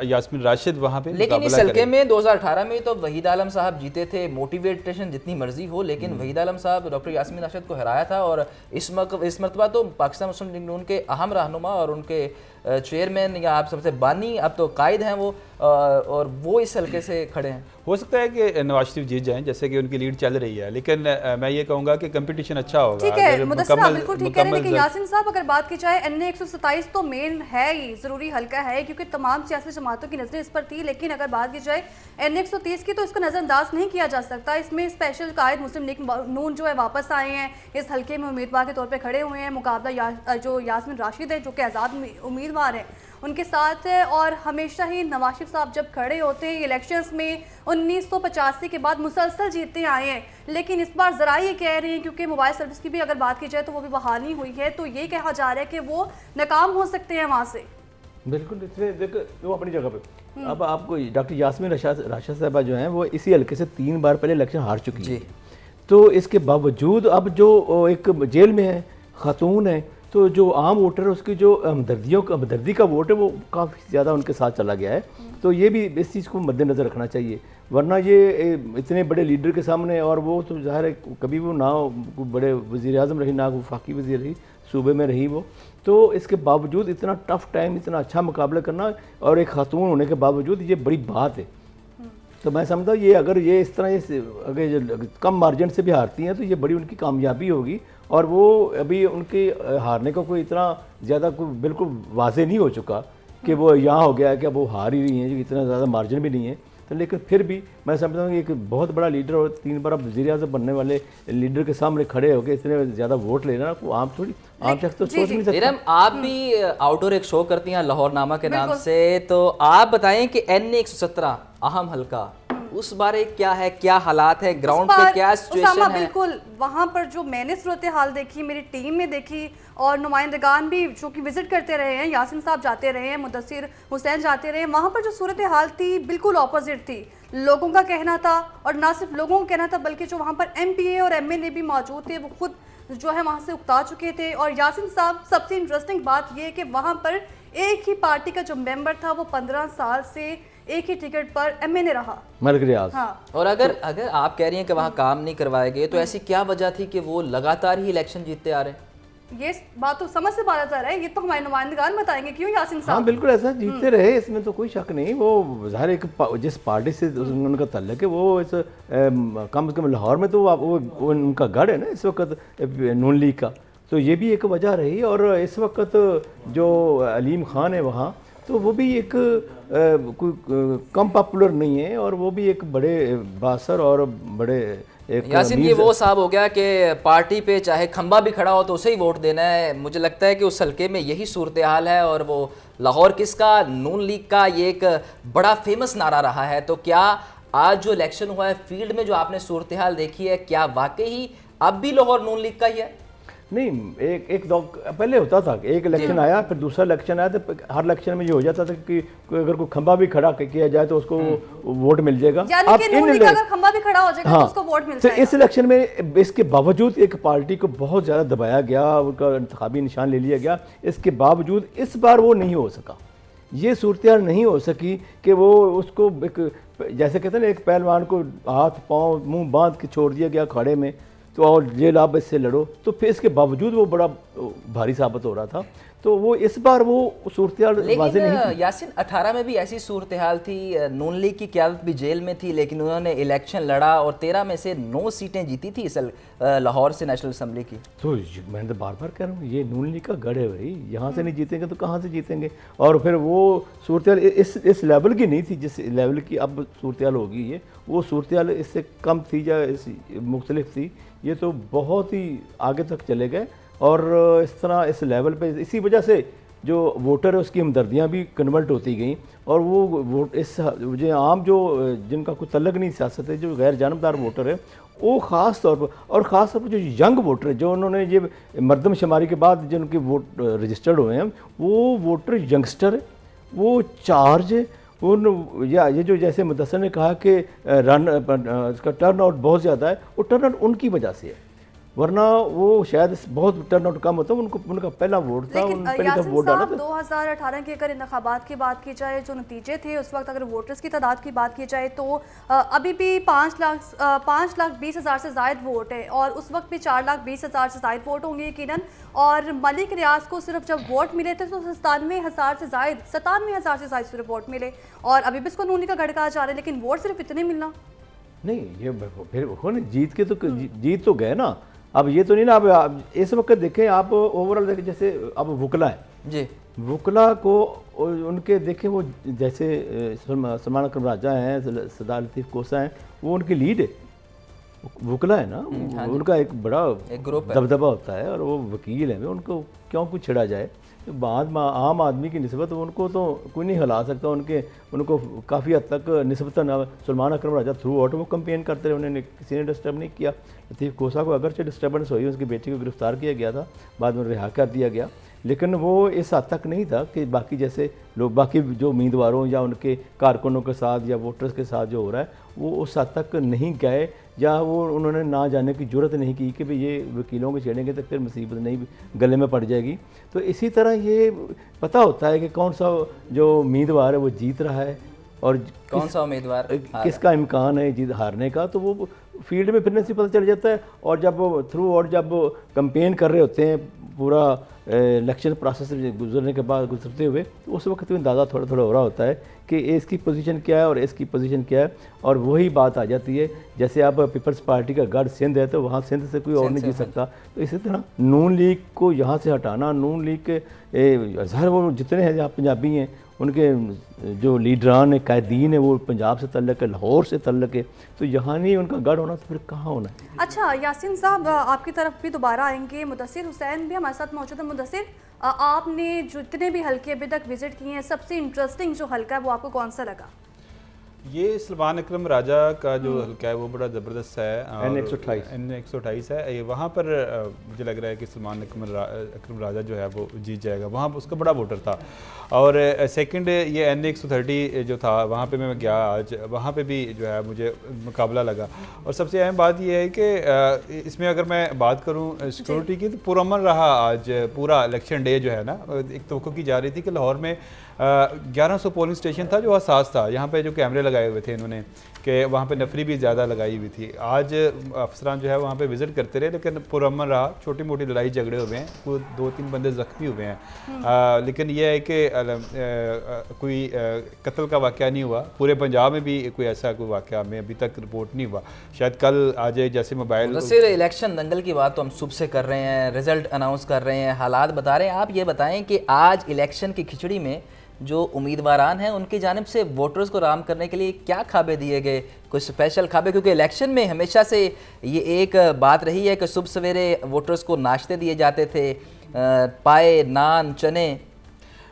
Speaker 4: यास्मीन राशिद वहाँ पे
Speaker 3: लेकिन इस हल्के में 2018 में तो वहीद आलम साहब जीते थे। मोटिवेटेशन जितनी मर्जी हो, लेकिन वहीद आलम साहब डॉक्टर यास्मीन राशिद को हराया था। और इस मरतबा तो पाकिस्तान मुस्लिम लीग नून के अहम रहनुमा और उनके चेयरमैन या आप सबसे बानी, अब तो कायद हैं वो, और वो इस हल्के से खड़े हैं।
Speaker 4: हो सकता है कि नवाज शरीफ जीत जाएं, जैसे कि उनकी लीड चल रही है, लेकिन मैं ये कहूँगा कि कंपटीशन अच्छा होगा।
Speaker 1: ठीक है मुदस्सिर, आप बिल्कुल ठीक कह रहे हैं, लेकिन यासिन साहब अगर बात की जाए NA 127 तो मेन है ही, ज़रूरी हल्का है, क्योंकि तमाम सियासी जमातों की नज़रें इस पर थी। लेकिन अगर बात की जाए NA 130 की तो इसको नज़रअंदाज नहीं किया जा सकता। इसमें स्पेशल कायद मुस्लिम लीग नून जो है वापस आए हैं, इस हल्के में उम्मीदवार के तौर पर खड़े हुए हैं। मुकाबला जो यास्मीन राशिद है जो कि आज़ाद उम्मीदवार हैं उनके साथ है। और हमेशा ही नवाज शरीफ साहब जब खड़े होते हैं इलेक्शंस में 1985 के बाद मुसलसल जीतते आए हैं, लेकिन इस बार ज़रा ये कह रहे हैं, क्योंकि मोबाइल सर्विस की भी अगर बात की जाए तो वो भी बहाल नहीं हुई है, तो ये कहा जा रहा है कि वो नाकाम हो सकते हैं वहाँ से।
Speaker 2: बिल्कुल, इसमें देखो वो अपनी जगह पे। अब आपको डॉक्टर यास्मीन राशिद साहबा जो हैं वो इसी हल्के से 3 बार पहले इलेक्शन हार चुकी है। तो इसके बावजूद अब जो एक जेल में है, खातून है, तो जो आम वोटर है उसकी जो हमदर्दी का वोट है वो काफ़ी ज़्यादा उनके साथ चला गया है। तो ये भी इस चीज़ को मद्देनज़र रखना चाहिए, वरना ये इतने बड़े लीडर के सामने, और वो तो ज़ाहिर है कभी वो ना बड़े वज़ीर आज़म रही, ना वफाकी वज़ीर रही, सूबे में रही वो, तो इसके बावजूद इतना टफ टाइम, इतना अच्छा मुकाबला करना और एक खातून होने के बावजूद ये बड़ी बात है। तो मैं समझता हूँ ये अगर ये इस तरह अगर कम मार्जिन से भी हारती हैं तो ये बड़ी उनकी कामयाबी होगी। और वो अभी उनके हारने का कोई इतना ज़्यादा कोई बिल्कुल वाज़े नहीं हो चुका कि वो यहाँ हो गया है कि अब वो हार ही रही हैं, इतना ज़्यादा मार्जिन भी नहीं है। तो लेकिन फिर भी मैं समझता हूँ कि एक बहुत बड़ा लीडर और 3 बार अब वज़ीर आज़म बनने वाले लीडर के सामने खड़े होकर इतने ज़्यादा वोट लेना को आम शख्स तो सोच नहीं सकता।
Speaker 3: आप भी आउटडोर एक शो करती हैं लाहौरनामा के नाम से, तो आप बताएं कि NA 117 अहम हल्का, उस बारे क्या है, क्या हालात है ग्राउंड पे, क्या सिचुएशन है?
Speaker 1: बिल्कुल, वहाँ पर जो मैंने सूरत हाल देखी, मेरी टीम में देखी, और नुमाइंदगान भी जो कि विजिट करते रहे हैं, यासिन साहब जाते रहे हैं, मुदस्सिर हुसैन जाते रहे हैं, वहाँ पर जो सूरत हाल थी बिल्कुल ऑपोजिट थी। लोगों का कहना था, और ना सिर्फ लोगों का कहना था बल्कि जो वहाँ पर MPA और MNA भी मौजूद थे वो खुद जो है वहाँ से उकता चुके थे। और यासिन साहब, सबसे इंटरेस्टिंग बात ये है कि वहाँ पर एक ही पार्टी का जो मेंबर था वो 15 साल से एक ही टिकट पर MNA रहा,
Speaker 2: मलिक रियाज।
Speaker 1: हाँ।
Speaker 3: और अगर आप कह रही हैं कि वहाँ काम नहीं करवाए गए, तो ऐसी क्या वजह थी कि वो लगातार ही इलेक्शन जीतते आ रहे हैं?
Speaker 1: ये बात तो समझ से बात आ रहा है, ये तो हमारे नुमाइंदगान बताएंगे क्यों यासिन साहब।
Speaker 2: हाँ बिल्कुल, ऐसा जीतते रहे, इसमें तो कोई शक नहीं। वो ज़ाहिर एक जिस पार्टी से उनका तल्लुक है वो इस कम से कम लाहौर में तो वो उनका गढ़ है ना इस वक्त नून लीग का, तो ये भी एक वजह रही। और इस वक्त जो अलीम खान है वहाँ, तो वो भी एक कोई कम पॉपुलर नहीं है, और वो भी एक बड़े बासर और बड़े
Speaker 3: यासिन, ये वो साहब हो गया कि पार्टी पे चाहे खंबा भी खड़ा हो तो उसे ही वोट देना है। मुझे लगता है कि उस हल्के में यही सूरत हाल है, और वो लाहौर किसका, नून लीग का, ये एक बड़ा फेमस नारा रहा है। तो क्या आज जो इलेक्शन हुआ है, फील्ड में जो आपने सूरत हाल देखी है, क्या वाकई ही अब भी लाहौर नून लीग का ही है?
Speaker 2: नहीं, एक दो पहले होता था कि एक इलेक्शन आया, फिर दूसरा इलेक्शन आया, तो हर इलेक्शन में ये हो जाता था कि अगर कोई खंबा भी खड़ा किया जाए तो उसको वोट मिल जाएगा।
Speaker 1: यानी कि नून लीग का अगर खंबा भी खड़ा हो जाएगा तो उसको वोट मिल जाएगा।
Speaker 2: तो इस इलेक्शन में इसके बावजूद एक पार्टी को बहुत ज़्यादा दबाया गया, उनका इंतखाबी निशान ले लिया गया, इसके बावजूद इस बार वो नहीं हो सका। ये सूरत नहीं हो सकी कि वो उसको एक, जैसे कहते हैं ना, एक पहलवान को हाथ पाँव मुँह बांध के छोड़ दिया गया खड़े में, तो और जेल आप इससे लड़ो, तो फिर इसके बावजूद वो बड़ा भारी साबित हो रहा था। तो तो वो इस बार वो सूरत वाज़ेह नहीं
Speaker 3: लेकिन
Speaker 2: थी।
Speaker 3: यासिन 18 में भी ऐसी सूरत हाल थी, नून लीग की क़यादत भी जेल में थी, लेकिन उन्होंने इलेक्शन लड़ा और 13 में से 9 सीटें जीती थी इस लाहौर से नेशनल असम्बली की।
Speaker 2: तो मैं तो बार बार कह रहा हूँ ये नून लीग का गढ़ है भाई, यहाँ से नहीं जीतेंगे तो कहाँ से जीतेंगे। और फिर वो सूरत इस लेवल की नहीं थी जिस लेवल की अब सूरत होगी। ये वो सूरत इससे कम थी या मुख्तलिफ थी, ये तो बहुत ही आगे तक चले गए। और इस तरह इस लेवल पे इसी वजह से जो वोटर है उसकी हमदर्दियाँ भी कन्वर्ट होती गई। और वो इस जो आम जो जिनका कोई तल्लक नहीं सियासत है, जो गैर जानबदार वोटर है, वो ख़ास तौर पर और ख़ास तौर पर जो यंग वोटर है, जो उन्होंने ये मरदमशुमारी के बाद जिनके वोट रजिस्टर्ड हुए हैं, वो वोटर यंगस्टर है, वो चार्ज है उन या ये जो जैसे मुदस्सिर ने कहा कि इसका टर्न आउट बहुत ज़्यादा है, वो टर्न आउट उनकी वजह से है, वरना वो शायद बहुत टर्न आउट कम होता। उनको उनका पहला वोट था,
Speaker 1: लेकिन
Speaker 2: पहली दफ़ा
Speaker 1: यासिन
Speaker 2: वोट डाला
Speaker 1: साहब,
Speaker 2: था।
Speaker 1: 2018 के अगर इंतखाबात की बात की जाए, जो नतीजे थे उस वक्त, अगर वोटर्स की तादाद की बात की जाए तो अभी भी 5,20,000 से ज़ायद वोट है, और उस वक्त भी 4,20,000 से ज़ायद वोट होंगे यकीनन। और मलिक रियाज को सिर्फ जब वोट मिले थे तो 97,000 से ज़ायद सिर्फ वोट मिले, और अभी भी इसको नूनी का गढ़ कहा जा रहा है, लेकिन वोट सिर्फ इतने मिलना
Speaker 2: नहीं, ये फिर हो नहीं, जीत के तो जीत तो गए ना। अब ये तो नहीं ना, अब इस वक्त देखें आप ओवरऑल देखें, जैसे अब वुकला है
Speaker 3: जी,
Speaker 2: वुकला को उनके देखें, वो जैसे सलमान अकरम राजा हैं, सदा लतीफ़ कोसा हैं, वो उनकी लीड है, वुकला है ना, उनका एक बड़ा
Speaker 3: एक ग्रुप है,
Speaker 2: दबदबा होता है, और वो वकील हैं, उनको क्यों कुछ छिड़ा जाए। बाद में आम आदमी की निस्बत उनको तो कोई नहीं हिला सकता। उनको काफ़ी हद तक निस्बतन सलमान अकरम राजा थ्रू आउट वो कंपेन करते रहे, उन्हें किसी ने डिस्टर्ब नहीं किया। लतीफ़ कोसा को अगरचे डिस्टर्बेंस हुई, उसकी बेटी को गिरफ्तार किया गया था, बाद में रिहा कर दिया गया, लेकिन वो इस हद तक नहीं था कि बाकी जैसे लोग, बाकी जो उम्मीदवारों या उनके कारकुनों के साथ या वोटर्स के साथ जो हो रहा है, वो उस हद तक नहीं गए, या वो उन्होंने ना जाने की जरूरत नहीं की कि भाई ये वकीलों को छेड़ेंगे तो फिर मुसीबत नहीं गले में पड़ जाएगी। तो इसी तरह ये पता होता है कि कौन सा जो उम्मीदवार है वो जीत रहा है और
Speaker 3: कौन सा उम्मीदवार
Speaker 2: किसका इम्कान है जीत हारने का, तो वो फील्ड में फिरने से पता चल जाता है। और जब थ्रू और जब कंपेन कर रहे होते हैं, पूरा इलेक्शन प्रोसेस गुजरने के बाद गुजरते हुए, तो उस वक्त अंदाज़ा थोड़ा थोड़ा हो रहा होता है कि इसकी पोजीशन क्या है और इसकी पोजीशन क्या है। और वही बात आ जाती है, जैसे अब पीपल्स पार्टी का गढ़ सिंध है, तो वहाँ सिंध से कोई और नहीं जीत सकता। तो इसी तरह नून लीग को यहाँ से हटाना, नून लीग के ज़ाहिर वो जितने हैं जहाँ पंजाबी हैं, उनके जो लीडरान है, कायदीन है, वो पंजाब से तल्लक है, लाहौर से तल्लक है, तो यहाँ नहीं उनका गढ़ होना, तो फिर कहाँ होना है।
Speaker 1: अच्छा यासिन साहब, आपकी तरफ भी दोबारा आएंगे। मुदस्सिर हुसैन भी हमारे साथ मौजूद है। मुदस्सिर, आपने जितने भी हल्के अभी तक विजिट किए हैं, सबसे इंटरेस्टिंग जो हल्का है वो आपको कौन सा लगा?
Speaker 4: ये सलमान अकरम राजा का जो हल्का है वो बड़ा ज़बरदस्त है, N128 है। ये वहाँ पर मुझे लग रहा है कि सलमान अकरम राजा जो है वो जीत जाएगा, वहाँ उसका बड़ा वोटर था। और सेकंड ये N130 जो था, वहाँ पे मैं गया आज, वहाँ पे भी जो है मुझे मुकाबला लगा। और सबसे अहम बात ये है कि इसमें अगर मैं बात करूँ सिक्योरिटी की, तो पुरअमन रहा आज पूरा इलेक्शन डे जो है ना। एक तवक्को की जा रही थी कि लाहौर में 1100 पोलिंग स्टेशन था जो हसास था, यहाँ पे जो कैमरे लगाए हुए थे इन्होंने, कि वहाँ पे नफरी भी ज़्यादा लगाई हुई थी। आज अफसरान जो है वहाँ पे विज़िट करते रहे, लेकिन पुरअमन रहा। छोटी मोटी लड़ाई झगड़े हुए हैं, कोई 2-3 बंदे ज़ख्मी हुए हैं, लेकिन यह है कि कोई कत्ल का वाक़या नहीं हुआ। पूरे पंजाब में भी कोई ऐसा कोई वाक़या हमें अभी तक रिपोर्ट नहीं हुआ, शायद कल आ जाए। जैसे मोबाइल
Speaker 3: सिर्फ इलेक्शन दंगल की बात तो हम सुबह से कर रहे हैं, रिजल्ट अनाउंस कर रहे हैं, हालात बता रहे हैं। आप ये बताएं कि आज इलेक्शन की खिचड़ी में जो उम्मीदवारान हैं उनकी जानिब से वोटर्स को राम करने के लिए क्या खाबे दिए गए, कुछ स्पेशल खाबे? क्योंकि इलेक्शन में हमेशा से ये एक बात रही है कि सुबह सवेरे वोटर्स को नाश्ते दिए जाते थे, पाए, नान, चने।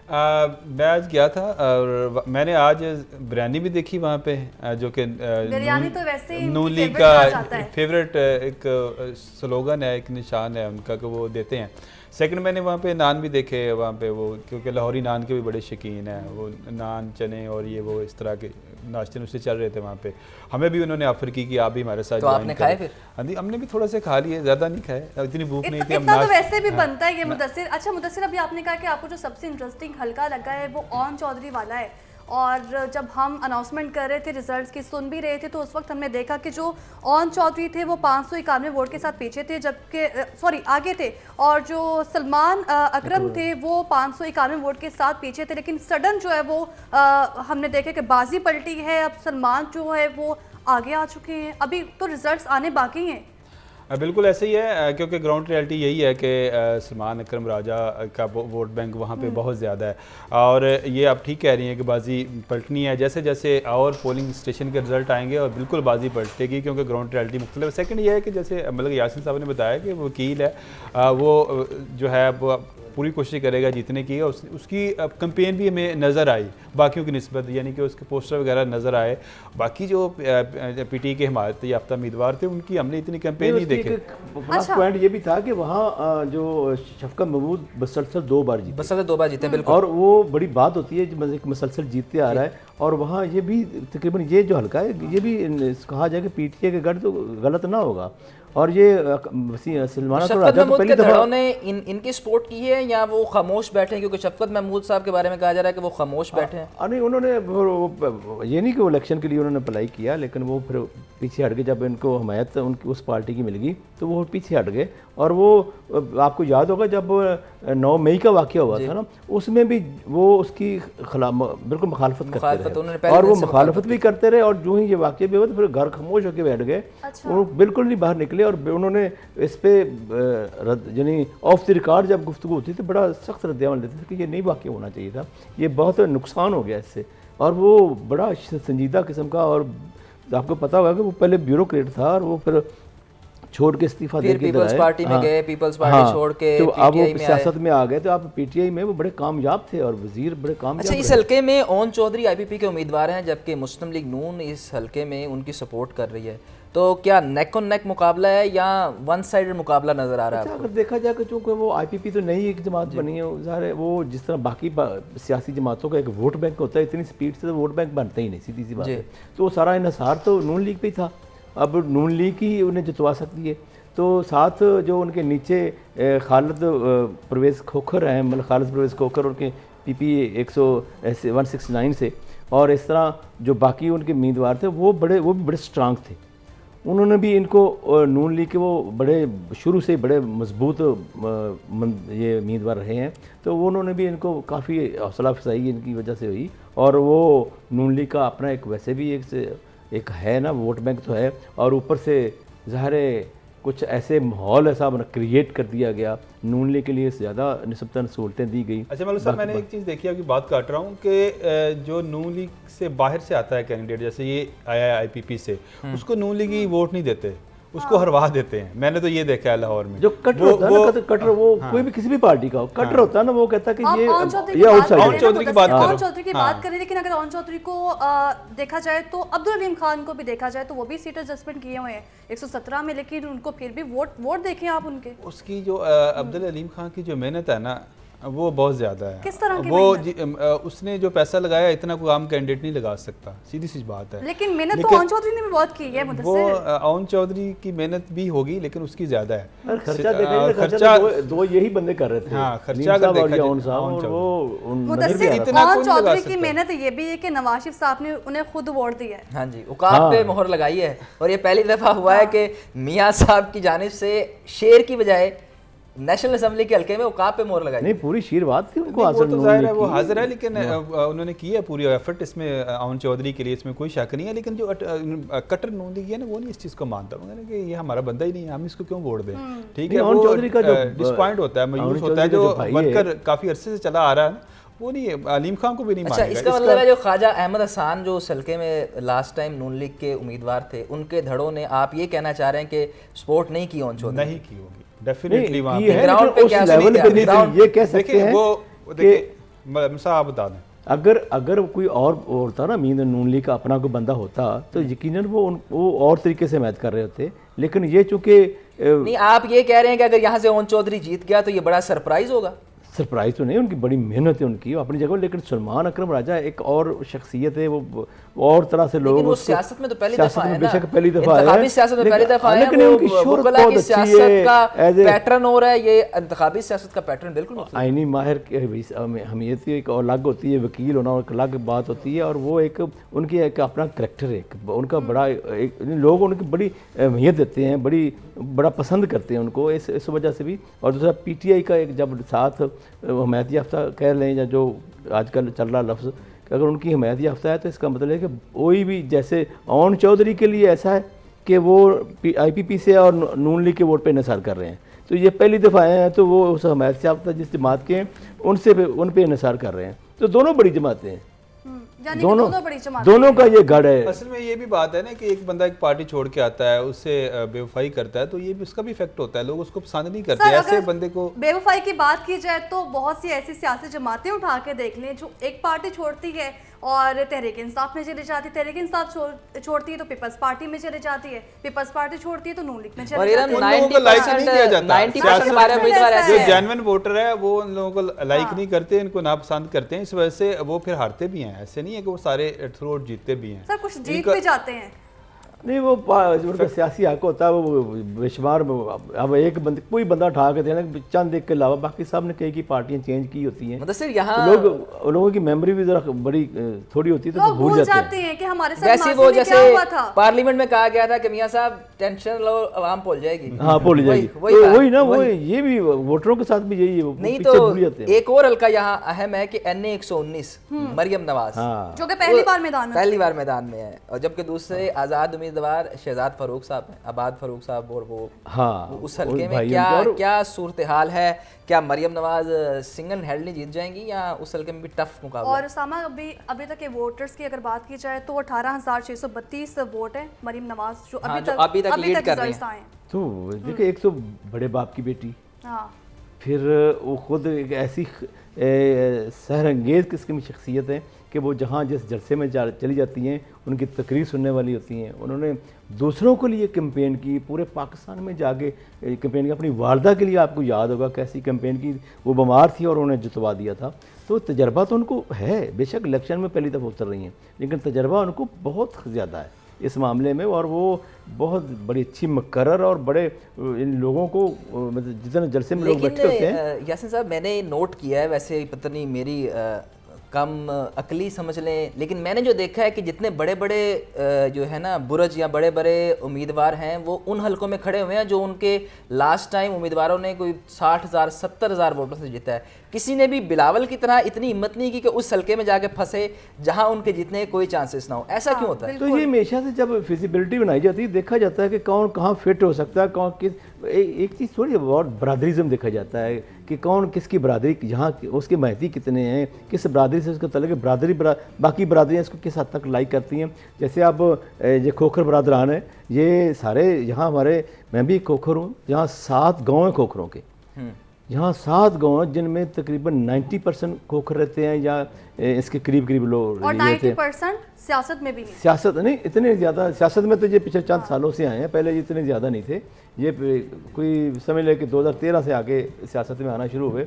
Speaker 4: मैं आज गया था और मैंने आज बिरयानी भी देखी वहाँ पे, जो कि
Speaker 1: बिरयानी तो वैसे ही
Speaker 4: नून लीग का फेवरेट एक स्लोगन है, एक निशान है उनका कि वो देते हैं। सेकंड मैंने वहाँ पे नान भी देखे वहाँ पे, वो क्योंकि लाहौरी नान के भी बड़े शौकीन हैं, वो नान, चने और ये वो इस तरह के नाश्ते नुश्ते चल रहे थे वहाँ पे। हमें भी उन्होंने ऑफर की कि आप भी हमारे साथ
Speaker 3: तो आपने खाए फिर?
Speaker 4: हाँ जी, हमने भी थोड़ा सा खा लिए, ज़्यादा नहीं खाए, इतनी भूख नहीं थी।
Speaker 1: इतना तो वैसे भी बनता है ये मुदस्सिर। अच्छा मुदस्सिर, अभी आपने कहा कि आपको जो सबसे इंटरेस्टिंग हल्का लगा है वो ओन चौधरी वाला है, और जब हम अनाउंसमेंट कर रहे थे, रिजल्ट्स की सुन भी रहे थे, तो उस वक्त हमने देखा कि जो ओन चौधरी थे वो 591 वोट के साथ पीछे थे, जबकि आगे थे, और जो सलमान अकरम थे वो 591 वोट के साथ पीछे थे। लेकिन सडन जो है वो हमने देखा कि बाजी पलटी है, अब सलमान जो है वो आगे आ चुके हैं। अभी तो रिजल्ट्स आने बाकी हैं।
Speaker 4: बिल्कुल ऐसे ही है, क्योंकि ग्राउंड रियलिटी यही है कि सलमान अकरम राजा का वोट बैंक वहाँ पे बहुत ज़्यादा है। और ये आप ठीक कह रही हैं कि बाजी पलटनी है, जैसे जैसे और पोलिंग स्टेशन के रिजल्ट आएंगे और बिल्कुल बाजी पलटेगी, क्योंकि ग्राउंड रियलिटी मुख्तलिफ है। सेकंड ये है कि जैसे मतलब यासिन साहब ने बताया कि वकील है, वो जो है वो पूरी कोशिश करेगा जीतने की, और उसकी कंपेन भी हमें नज़र आई बाकियों की निस्बत, यानी कि उसके पोस्टर वगैरह नज़र आए। बाकी जो पीटी के हिमायत याफ्ता उम्मीदवार थे उनकी हमने इतनी कंपेन नहीं देखे।
Speaker 2: प्लस पॉइंट ये भी था कि वहाँ जो शफकत महमूद मुसलसल 2 बार जीते,
Speaker 3: बिल्कुल,
Speaker 2: और वो बड़ी बात होती है जब मुसलसल जीतते आ रहा है। और वहाँ ये भी तकरीबन ये जो हल्का है, ये भी कहा जाए कि पीटीए के गढ़ तो गलत ना होगा। और ये सलमान तो राजा तो पहली दफा
Speaker 3: ने इनकी सपोर्ट की है या वो खामोश बैठे हैं, क्योंकि शफकत महमूद साहब के बारे में कहा जा रहा है कि वो खामोश बैठे हैं।
Speaker 2: नहीं, उन्होंने ये नहीं कि वो इलेक्शन के लिए उन्होंने अप्लाई किया, लेकिन वो फिर पीछे हट गए। जब इनको हमायत उनकी उस पार्टी की मिल गई तो वो पीछे हट गए। और वो आपको याद होगा जब 9 मई का वाक़या हुआ था ना, उसमें भी वो उसकी बिल्कुल मुखालफत करते रहे, और वो मुखालफत भी करते रहे। और जो ही ये वाक़या भी हुआ तो फिर घर खामोश होकर बैठ गए। वो बिल्कुल नहीं बाहर निकले, और उन्होंने इस पे यानी ऑफ द रिकॉर्ड जब गुफ्तगू होती थी बड़ा सख्त रद्द-ए-अमल देते थे कि ये नहीं वाक़या होना चाहिए था, ये बहुत नुकसान हो गया इससे। और वो बड़ा संजीदा किस्म का, और आपको पता होगा कि वो पहले ब्यूरोक्रेट था और वो फिर छोड़ के इस्तीफा दे के
Speaker 3: पीपल्स पार्टी में गए, पीपल्स पार्टी छोड़ के
Speaker 2: तो अब वो सियासत में आ गए। तो आप पीटीआई में वो बड़े कामयाब थे और वजीर बड़े कामयाब।
Speaker 3: अच्छा, इस हल्के में ओन चौधरी आईपीपी के उम्मीदवार हैं, जबकि मुस्लिम लीग नून इस हल्के में उनकी सपोर्ट कर रही है। तो क्या नेक ऑन नेक मुकाबला है या वन साइडेड मुकाबला नजर आ रहा है?
Speaker 2: अगर देखा जाए कि चूँकि वो आईपीपी तो नई एक जमात बनी है, ज़ाहिर है वो जिस तरह बाकी सियासी जमातों का एक वोट बैंक होता है, इतनी स्पीड से तो वोट बैंक बनता ही नहीं, सीधी सी बात है। तो वो सारा इन्हिसार तो नून लीग पे ही था। अब नून लीग ही उन्हें जितवा सकती है। तो साथ जो उनके नीचे खालिद परवेज़ खोखर हैं, मतलब खालिद परवेज़ खोखर उनके पीपी 169 से, और इस तरह जो बाकी उनके उम्मीदवार थे वो भी बड़े स्ट्रांग थे। उन्होंने भी इनको नून लीग के वो बड़े शुरू से बड़े मजबूत ये उम्मीदवार रहे हैं, तो वो उन्होंने भी इनको काफ़ी हौसला अफजाई इनकी वजह से हुई। और वो नून लीग का अपना एक वैसे भी एक है ना वोट बैंक तो है, और ऊपर से ज़ाहिर कुछ ऐसे माहौल ऐसा क्रिएट कर दिया गया, नून लीग के लिए ज़्यादा निस्बतन सहूलतें दी गई।
Speaker 4: अच्छा मौलवी साहब, मैंने एक चीज़ देखी, आपकी बात काट रहा हूँ कि जो नून लीग से बाहर से आता है कैंडिडेट, जैसे ये आया है आईपीपी से, उसको नून लीग ही वोट नहीं देते, उसको हरवा देते हैं। मैंने तो ये देखा है लाहौर में।
Speaker 2: जो कटर होता है ना, कटर वो कोई भी किसी भी पार्टी का हो, कटर होता है ना, वो कहता है कि ये आउटसाइडर।
Speaker 4: ओन चौधरी की बात
Speaker 1: करें, लेकिन अगर ओन चौधरी को देखा जाए तो अब्दुल अलीम खान को भी देखा जाए तो वो भी सीट एडजस्टमेंट किए हुए हैं 117 में, लेकिन उनको फिर भी वोट देखें आप उनके।
Speaker 4: उसकी जो अब्दुल अलीम खान की जो मेहनत है ना, वो बहुत ज़्यादा है।
Speaker 1: किस तरह की
Speaker 4: वो उसने जो पैसा लगाया इतना कोई आम कैंडिडेट नहीं लगा सकता, सीधी सी बात है।
Speaker 1: लेकिन मेहनत तो ओन चौधरी ने भी बहुत की है।
Speaker 4: वो ओन चौधरी की मेहनत भी होगी, लेकिन उसकी ज़्यादा है।
Speaker 2: खर्चा देखा, खर्चा दो यही बंदे कर रहे थे।
Speaker 4: हाँ, खर्चा अगर देखा जाए
Speaker 1: ओन चौधरी की मेहनत ये भी है कि नवाज शरीफ साहब ने उन्हें खुद वोट दिया है।
Speaker 3: हाँ जी, औकात पे मोहर लगाई है। और ये पहली दफ़ा हुआ है कि मियाँ साहब की जानिब से शेर की बजाय नेशनल असेंबली के हल्के में औकात पे मोहर लगाई।
Speaker 2: नहीं, पूरी शीरवाद थी उनको
Speaker 4: हासिल, तो जाहिर है वो हाजिर है, लेकिन उन्होंने की है पूरी एफर्ट इसमें ओन चौधरी के लिए, इसमें कोई शक नहीं है। लेकिन जो कट्टर नून लीग है ना, वो नहीं इस चीज़ को मानता, मगर कि ये हमारा बंदा ही नहीं है, हम इसको क्यों वोट दें। ठीक है,
Speaker 2: ओन चौधरी का जो
Speaker 4: डिसपॉइंट होता है, मायूस होता है, जो वर्कर काफ़ी अरसे से चला आ रहा है, वो नहीं, अलीम खान को भी नहीं मानेगा।
Speaker 3: इसका मतलब है जो ख्वाजा अहमद हसान जो उस हल्के में लास्ट टाइम नून लीग के उम्मीदवार थे, उनके धड़ों ने, आप ये कहना चाह रहे हैं कि सपोर्ट नहीं की ओन चौधरी?
Speaker 4: नहीं की होगी, डेफिनेटली वहाँ
Speaker 2: पे ग्राउंड पे क्या लेवल पे ये कह सकते हैं।
Speaker 4: वो देखिए साहब बता दें,
Speaker 2: अगर कोई और होता ना, मीन नून लीग का अपना कोई बंदा होता तो यकीनन वो और तरीके से मैच कर रहे होते। लेकिन ये चूंकि
Speaker 3: नहीं, आप ये कह रहे हैं कि अगर यहाँ से ओन चौधरी जीत गया तो ये बड़ा सरप्राइज होगा।
Speaker 2: सरप्राइज तो नहीं, उनकी बड़ी मेहनत है उनकी अपनी जगह, लेकिन सलमान अकरम राजा एक और शख्सियत है, वो और तरह से लोग
Speaker 3: लेकिन वो
Speaker 2: उसको-
Speaker 3: सियासत में तो पहली
Speaker 2: सियासत
Speaker 3: दफा
Speaker 2: में
Speaker 3: है ना,
Speaker 2: बेशक पहली दफा
Speaker 3: इंतखाबी
Speaker 2: है,
Speaker 3: सियासत में पहली दफा है,
Speaker 2: लेकिन
Speaker 3: वो
Speaker 2: उनकी शोहरत
Speaker 3: वकला की
Speaker 2: बहुत अच्छी
Speaker 3: सियासत
Speaker 2: है
Speaker 3: का
Speaker 2: as a-
Speaker 3: पैटर्न हो रहा है, ये इंतखाबी सियासत का पैटर्न बिल्कुल मुख्तलिफ है।
Speaker 2: आईनी माहिर हमीयत एक और अलग होती है, वकील होना और एक अलग बात होती है, और वो एक उनकी एक अपना करैक्टर है, उनका बड़ा एक लोग उनकी बड़ी अहमियत देते हैं, बड़ा पसंद करते हैं उनको इस वजह से भी। और दूसरा पीटीआई का एक जब साथ हमायत याफ्ता कह लें या जो आजकल चल रहा लफ्ज़, अगर उनकी हमायत याफ्ता है तो इसका मतलब है कि कोई भी, जैसे ओन चौधरी के लिए ऐसा है कि वो IPP से और नून लीग के वोट पे इंसार कर रहे हैं, तो ये पहली दफ़ा आए हैं, तो वो उस हमायत याफ्ता जिस जमात के हैं उन पे इंसार कर रहे हैं, तो दोनों बड़ी जमातें हैं,
Speaker 1: यानी कि दोनों बड़ी जमातें
Speaker 2: दोनों का ये गढ़ है।
Speaker 4: असल में ये भी बात है ना कि एक बंदा एक पार्टी छोड़ के आता है, उससे बेवफाई करता है, तो ये भी उसका भी इफेक्ट होता है, लोग उसको पसंद नहीं करते
Speaker 1: सर,
Speaker 4: ऐसे
Speaker 1: अगर
Speaker 4: बंदे को।
Speaker 1: बेवफाई की बात की जाए तो बहुत सी ऐसी सियासी जमातें उठा के देख लें जो एक पार्टी छोड़ती है और तहरीक इंसाफ में चली जाती है, तहरीक इंसाफ छोड़ती है तो पीपल्स पार्टी में चली जाती है, पीपल्स पार्टी छोड़ती है तो नून लीग में
Speaker 3: और
Speaker 1: चली
Speaker 3: ये
Speaker 1: जाती है।
Speaker 4: उन लोगों को लाइक नहीं किया जाता।
Speaker 3: 90% हमारे उम्मीदवार
Speaker 1: जो
Speaker 3: ऐसे
Speaker 4: जो
Speaker 3: हैं।
Speaker 4: जेन्युइन वोटर है वो उन लोगों को लाइक नहीं करते, इनको नापसंद करते हैं, इस वजह से वो फिर हारते भी हैं। ऐसे नहीं है कि वो सारे थ्रू आउट जीतते भी हैं।
Speaker 1: सर कुछ जीत
Speaker 4: इनका-
Speaker 1: भी जाते हैं।
Speaker 2: नहीं, वो उनका सियासी हक होता है, वो बेशुमार। अब एक बंद कोई बंदा उठा के देना चंद एक के अलावा बाकी सब ने कई की पार्टियां चेंज की होती हैं,
Speaker 3: मतलब सिर्फ यहाँ
Speaker 2: लोगों की मेमोरी भी जरा बड़ी थोड़ी होती है, तो
Speaker 1: लोग
Speaker 2: वो
Speaker 1: भूल
Speaker 2: भूल जाते
Speaker 1: जाते
Speaker 2: हैं।
Speaker 1: हैं कि हमारे साथ
Speaker 3: वैसे
Speaker 1: माजी
Speaker 3: वो
Speaker 1: में
Speaker 3: जैसे
Speaker 1: क्या हुआ था।
Speaker 3: पार्लियामेंट में कहा गया था कि मियां साहब टेंशन लो आवाम भूल जाएगी।
Speaker 2: हाँ, भूल जाएगी,
Speaker 3: वही
Speaker 2: तो
Speaker 3: बात,
Speaker 2: वही ना, वो
Speaker 3: वही।
Speaker 2: ये भी वोटरों के साथ भी यही है, वो
Speaker 3: नहीं
Speaker 2: पीछे भूल
Speaker 3: तो
Speaker 2: जाते हैं।
Speaker 3: एक और हल्का यहाँ अहम है कि NA 119 मरियम नवाज,
Speaker 2: हाँ,
Speaker 1: जो कि पहली बार मैदान में
Speaker 3: पहली बार मैदान में है, और जबकि दूसरे आज़ाद उम्मीदवार शहजाद फारूक साहब हैं, आबाद फारूक साहब, और वो
Speaker 2: हाँ,
Speaker 3: उस हल्के में
Speaker 2: भाई
Speaker 3: क्या
Speaker 2: उनका और-
Speaker 3: क्या सूरत हाल है? क्या मरियम नवाज सिंगल हैंडली जीत जाएंगी या उस हल्के में भी टफ मुकाबला?
Speaker 1: और सामा अभी तक के वोटर्स की अगर बात की जाए तो 18,632 वोट है मरीम नवाज जो
Speaker 3: हाँ,
Speaker 1: अभी
Speaker 3: जो
Speaker 1: तक
Speaker 3: अभी तक लीड कर रही
Speaker 1: रिजल्ट्स
Speaker 3: हैं।
Speaker 1: आए हैं।
Speaker 2: तो देखिए, एक तो बड़े बाप की बेटी,
Speaker 1: हाँ,
Speaker 2: फिर वो खुद एक ऐसी सहरंगेज़ किस्म की शख्सियत है कि वो जहाँ जिस जलसे में चली जाती हैं उनकी तकरीर सुनने वाली होती हैं। उन्होंने दूसरों के लिए कैंपेन की, पूरे पाकिस्तान में जाके कैंपेन की। अपनी वालदा के लिए आपको याद होगा कैसी कैंपेन की, वो बीमार थी और उन्हें जितवा दिया था। तो तजर्बा तो उनको है, बेशक इलेक्शन में पहली दफ़ा उतर रही हैं, लेकिन तजर्बा उनको बहुत ज़्यादा है इस मामले में, और वो बहुत बड़ी अच्छी मुकर्रर और बड़े इन लोगों को मतलब जितने जलसे में लोग बैठे होते हैं।
Speaker 3: लेकिन यासिन साहब मैंने नोट किया है, वैसे पता नहीं मेरी कम अकली समझ लें, लेकिन मैंने जो देखा है कि जितने बड़े बड़े जो है ना बुरज या बड़े बड़े उम्मीदवार हैं वो उन हलकों में खड़े हुए हैं जो उनके लास्ट टाइम उम्मीदवारों ने कोई 60,000 70,000 वोटों से जीता है। किसी ने भी बिलावल की तरह इतनी हिम्मत नहीं की कि उस हलके में जाके फंसे जहां उनके जीतने के कोई चांसेस ना हो। ऐसा क्यों होता है?
Speaker 2: तो ये हमेशा से जब फिजिबिलिटी बनाई जाती है देखा जाता है कि कौन कहाँ फिट हो सकता है, कौन किस एक चीज़ थोड़ी बहुत बरादरीज़म देखा जाता है कि कौन किसकी बरादरी, यहाँ उसके महती कितने हैं, किस बरादरी से उसका तलक है, बाकी बरादरियाँ इसको किस हद तक लाइक करती हैं। जैसे अब ये खोखर बरादरान है, ये सारे यहाँ हमारे, मैं भी खोखर हूँ, यहाँ 7 गाँव हैं खोखरों के, यहाँ 7 गाँव हैं जिनमें तकरीबन 90% खोखर रहते हैं या इसके करीब करीब लोग
Speaker 1: और
Speaker 2: रहते हैं।
Speaker 1: 90% सियासत में भी नहीं।
Speaker 2: सियासत नहीं, इतने ज़्यादा सियासत में तो ये पिछले चंद सालों से आए हैं, पहले ये इतने ज़्यादा नहीं थे। ये कोई समझ ले कि 2013 से आगे सियासत में आना शुरू हुए,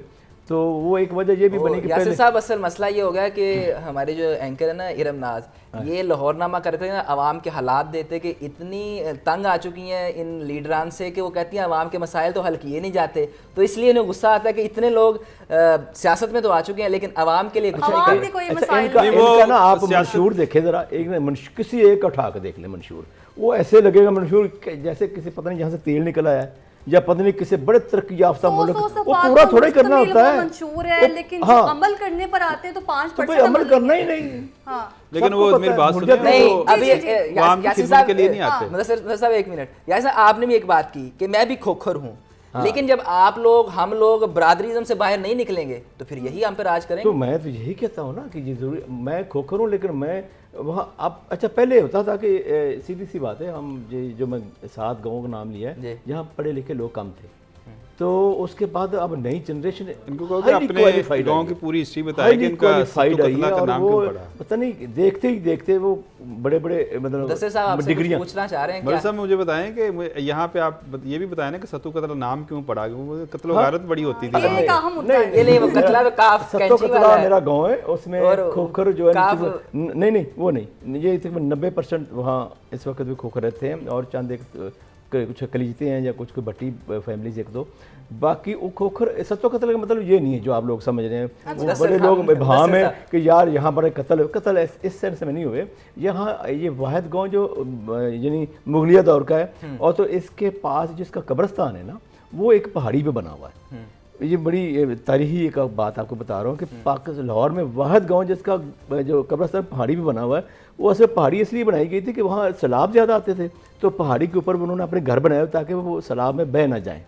Speaker 2: तो वो एक वजह ये भी बनी कि
Speaker 3: यासिर
Speaker 2: पहले
Speaker 3: साहब असल मसला ये हो गया कि हमारे जो एंकर है ना इरम नाज, ये लाहौरनामा करते हैं ना, आवाम के हालात देते कि इतनी तंग आ चुकी हैं इन लीडरान से कि वो कहती हैं आवाम के मसाइल तो हल किए नहीं जाते, तो इसलिए इन्हें गुस्सा आता है कि इतने लोग सियासत में तो आ चुके हैं लेकिन आवाम के लिए कुछ नहीं
Speaker 1: आवाम
Speaker 3: कर
Speaker 1: के
Speaker 3: रहे।
Speaker 1: कोई
Speaker 2: अच्छा,
Speaker 1: मसाइल
Speaker 2: इनका
Speaker 1: नहीं।
Speaker 4: नहीं, वो
Speaker 2: इनका ना आप
Speaker 4: सियासत-
Speaker 2: मंशूर देखें ज़रा, एक ना किसी एक का उठा के देख ले मंशूर, वो ऐसे लगेगा मंशूर जैसे किसी पता नहीं जहाँ से तेल निकला है या पता नहीं किसी बड़े तरक्की याफ्ता मुल्क, वो पूरा थोड़ा करना होता है।
Speaker 1: मंशूर है,
Speaker 2: वो-
Speaker 1: लेकिन
Speaker 2: हाँ,
Speaker 1: जो अमल करने पर आते हैं तो 5%
Speaker 2: तो भाई अमल करना ही नहीं।
Speaker 1: हाँ,
Speaker 4: लेकिन
Speaker 2: सबको
Speaker 4: वो
Speaker 2: पता
Speaker 4: मेरी
Speaker 2: है,
Speaker 4: बात
Speaker 2: मुझे
Speaker 4: सुनिए,
Speaker 2: तो-
Speaker 3: नहीं
Speaker 4: वो
Speaker 3: अभी
Speaker 1: जी, जी,
Speaker 4: आवाम की
Speaker 3: यासिर
Speaker 4: खिदमत के लिए
Speaker 3: साहब
Speaker 4: नहीं आते।
Speaker 3: मतलब साहब एक मिनट, यासिर साहब आपने भी एक बात की कि मैं भी खोखर हूँ, लेकिन जब आप लोग हम लोग बरादरीज़म से बाहर नहीं निकलेंगे तो फिर यही हम पे राज करेंगे।
Speaker 2: तो मैं तो यही कहता हूँ ना कि ये जरूरी, मैं खोखर हूँ लेकिन मैं वहाँ अब अच्छा पहले होता था कि सीधी सी बात है, हम जो मैं 7 गाँवों का नाम लिया
Speaker 3: जी।
Speaker 2: है, यहाँ पढ़े लिखे लोग कम थे, तो उसके बाद अब नई जनरेशन
Speaker 4: इनको कहो कि अपने गांव की पूरी हिस्ट्री बताया कि इनका
Speaker 2: क्वालिफाइड आई है
Speaker 4: का
Speaker 2: और
Speaker 4: नाम
Speaker 2: वो
Speaker 4: क्यों पड़ा।
Speaker 2: पता नहीं देखते ही देखते वो बड़े बड़े
Speaker 3: मुदस्सिर साहब
Speaker 2: मतलब
Speaker 3: आपसे कुछ
Speaker 2: डिग्रियां
Speaker 3: पूछना चाह रहे हैं
Speaker 4: बड़े
Speaker 3: क्या?
Speaker 4: साहब मुझे बताएं कि यहाँ पे आप ये भी बताएं ना कि सत्तू कतला नाम क्यों पड़ा, वो कतलो गारत बड़ी होती थी।
Speaker 1: ये एक अहम मुद्दा है।
Speaker 3: ये नहीं, वो कतला तो काफ
Speaker 2: सत्तो
Speaker 3: कैंची
Speaker 2: कतला
Speaker 3: वाला है।
Speaker 2: मेरा गांव है, उसमें
Speaker 3: और
Speaker 2: खोखर जो है
Speaker 3: काफ-
Speaker 2: नहीं वो नहीं, ये तकरीबन 90% वहाँ इस वक्त भी खोखर रहते हैं और चंद एक कुछ कलीजते हैं या कुछ कोई भट्टी फैमिलीज एक दो, बाकी वो खोखर सत्तो कतल का मतलब ये नहीं है जो आप लोग समझ रहे हैं। वो बड़े लोग भाम है कि यार यहाँ पर कतल इस सेंस में नहीं हुए। यहाँ ये वाहिद गांव जो यानी मुगलिया दौर का है, और तो इसके पास जिसका कब्रिस्तान है ना वो एक पहाड़ी पे बना हुआ है। ये बड़ी तारीखी एक बात आपको बता रहा हूँ कि पाकिस्तान लाहौर में वाहिद गांव जिसका जो कब्रिस्तान पहाड़ी पे बना हुआ है, वो असल पहाड़ी इसलिए बनाई गई थी कि वहाँ सैलाब ज़्यादा आते थे, तो पहाड़ी के ऊपर उन्होंने अपने घर बनाए ताकि वो सैलाब में बह ना जाएं।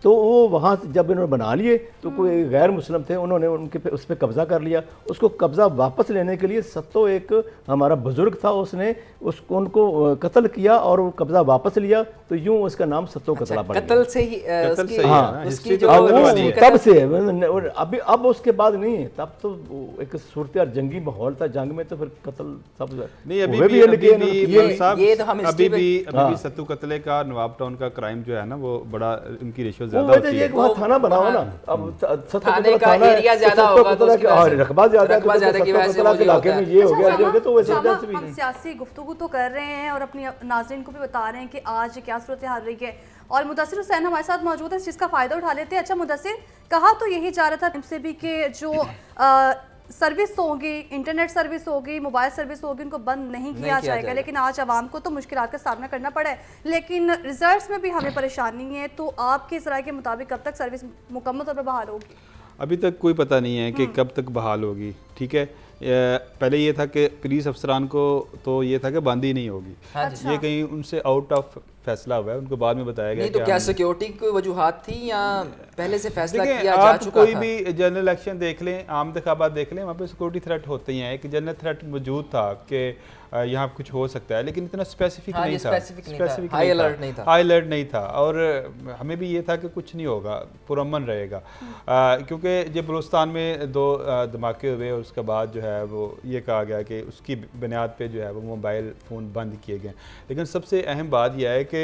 Speaker 2: तो वो वहाँ से जब इन्होंने बना लिए तो कोई गैर मुस्लिम थे, उन्होंने उनके पे उस पर कब्ज़ा कर लिया। उसको कब्ज़ा वापस लेने के लिए सत्तो एक हमारा बुज़ुर्ग था, उसने उसको उनको कत्ल किया और वो कब्ज़ा वापस लिया, तो यूँ उसका नाम सत्तो कतला पड़ गया।
Speaker 3: कत्ल से ही
Speaker 4: कत्ल
Speaker 3: उसकी-
Speaker 4: से ही है ना,
Speaker 3: उसकी
Speaker 4: हिस्ट्री
Speaker 3: जो
Speaker 4: तो
Speaker 2: वो
Speaker 4: कतल वाली है।
Speaker 2: तब से है, और अभी अब उसके बाद नहीं है। तब तो वो एक सूरत जंगी माहौल था, जंग में तो फिर कत्ल सब
Speaker 4: नहीं अभी
Speaker 2: हुए
Speaker 4: भी
Speaker 2: लेकिन
Speaker 3: ये तो हम
Speaker 4: अभी
Speaker 3: हिस्ट्री
Speaker 4: भी सत्तू कतले का नवाब टाउन का क्राइम जो है ना वो बड़ा उनकी रेशियो ज्यादा होती है।
Speaker 2: वहाँ थाना बना हुआ ना, अब सत्तो
Speaker 3: थाने
Speaker 2: कतला
Speaker 3: का
Speaker 2: थाना है,
Speaker 3: एरिया
Speaker 2: तो
Speaker 3: ज्यादा
Speaker 2: सत्तो
Speaker 3: होगा तो
Speaker 2: कतला
Speaker 3: उसकी
Speaker 2: के-
Speaker 3: वजह
Speaker 2: हाँ,
Speaker 3: से-
Speaker 2: रकबा ज्यादा है,
Speaker 3: रकबा
Speaker 2: तो
Speaker 3: ज्यादा की
Speaker 2: सत्तो
Speaker 3: वजह से
Speaker 2: कतला
Speaker 3: वो
Speaker 2: के
Speaker 3: ये
Speaker 2: इलाके
Speaker 3: होता
Speaker 2: में
Speaker 3: है।
Speaker 2: ये हो गया,
Speaker 1: अच्छा,
Speaker 2: ये हो गया, तो वैसे
Speaker 1: अच्छा,
Speaker 2: वजह से भी
Speaker 1: हम सियासी गुफ्तगू तो कर रहे हैं और अपनी नाज़रीन को भी बता रहे हैं कि आज क्या सूरत हाल रही है, और मुदस्सिर हुसैन हमारे साथ मौजूद है, इस चीज़ का फ़ायदा उठा लेते हैं। अच्छा मुदस्सिर, कहा तो यही जा रहा था एमसीबी के जो सर्विस होगी, इंटरनेट सर्विस होगी, मोबाइल सर्विस होगी, उनको बंद नहीं किया जाएगा, लेकिन आज आवाम को तो मुश्किलात का सामना करना पड़ा है, लेकिन रिजल्ट्स में भी हमें परेशानी है। तो आपके इस राय के मुताबिक कब तक सर्विस मुकम्मल तौर पर बहाल होगी?
Speaker 4: अभी तक कोई पता नहीं है कि कब तक बहाल होगी। ठीक है, पहले ये था कि पुलिस अफसरान को तो ये था कि बंद ही नहीं होगी।
Speaker 3: हाँ जी।
Speaker 4: ये कहीं उनसे आउट ऑफ फैसला हुआ है, उनको बाद में बताया गया
Speaker 3: नहीं तो
Speaker 4: कि
Speaker 3: क्या
Speaker 4: हम-
Speaker 3: सिक्योरिटी की कोई वजूहात थी या पहले से फैसला
Speaker 4: देखिए,
Speaker 3: किया जा
Speaker 4: आप
Speaker 3: चुका
Speaker 4: कोई
Speaker 3: था?
Speaker 4: भी जनरल इलेक्शन देख लें, आम इंतखाबात देख लें, वहाँ पे सिक्योरिटी थ्रेट होते ही हैं। एक जनरल थ्रेट मौजूद था कि यहाँ कुछ हो सकता है, लेकिन इतना स्पेसिफिक
Speaker 3: हाँ,
Speaker 4: नहीं
Speaker 3: ये
Speaker 4: था,
Speaker 3: specific नहीं था,
Speaker 4: Specific
Speaker 3: high alert नहीं था।
Speaker 4: हाई अलर्ट नहीं था, और हमें भी ये था कि कुछ नहीं होगा, पुरअमन रहेगा। क्योंकि जब बलूचिस्तान में 2 धमाके हुए और उसके बाद जो है वो ये कहा गया कि उसकी बुनियाद पे जो है वो मोबाइल फ़ोन बंद किए गए। लेकिन सबसे अहम बात यह है कि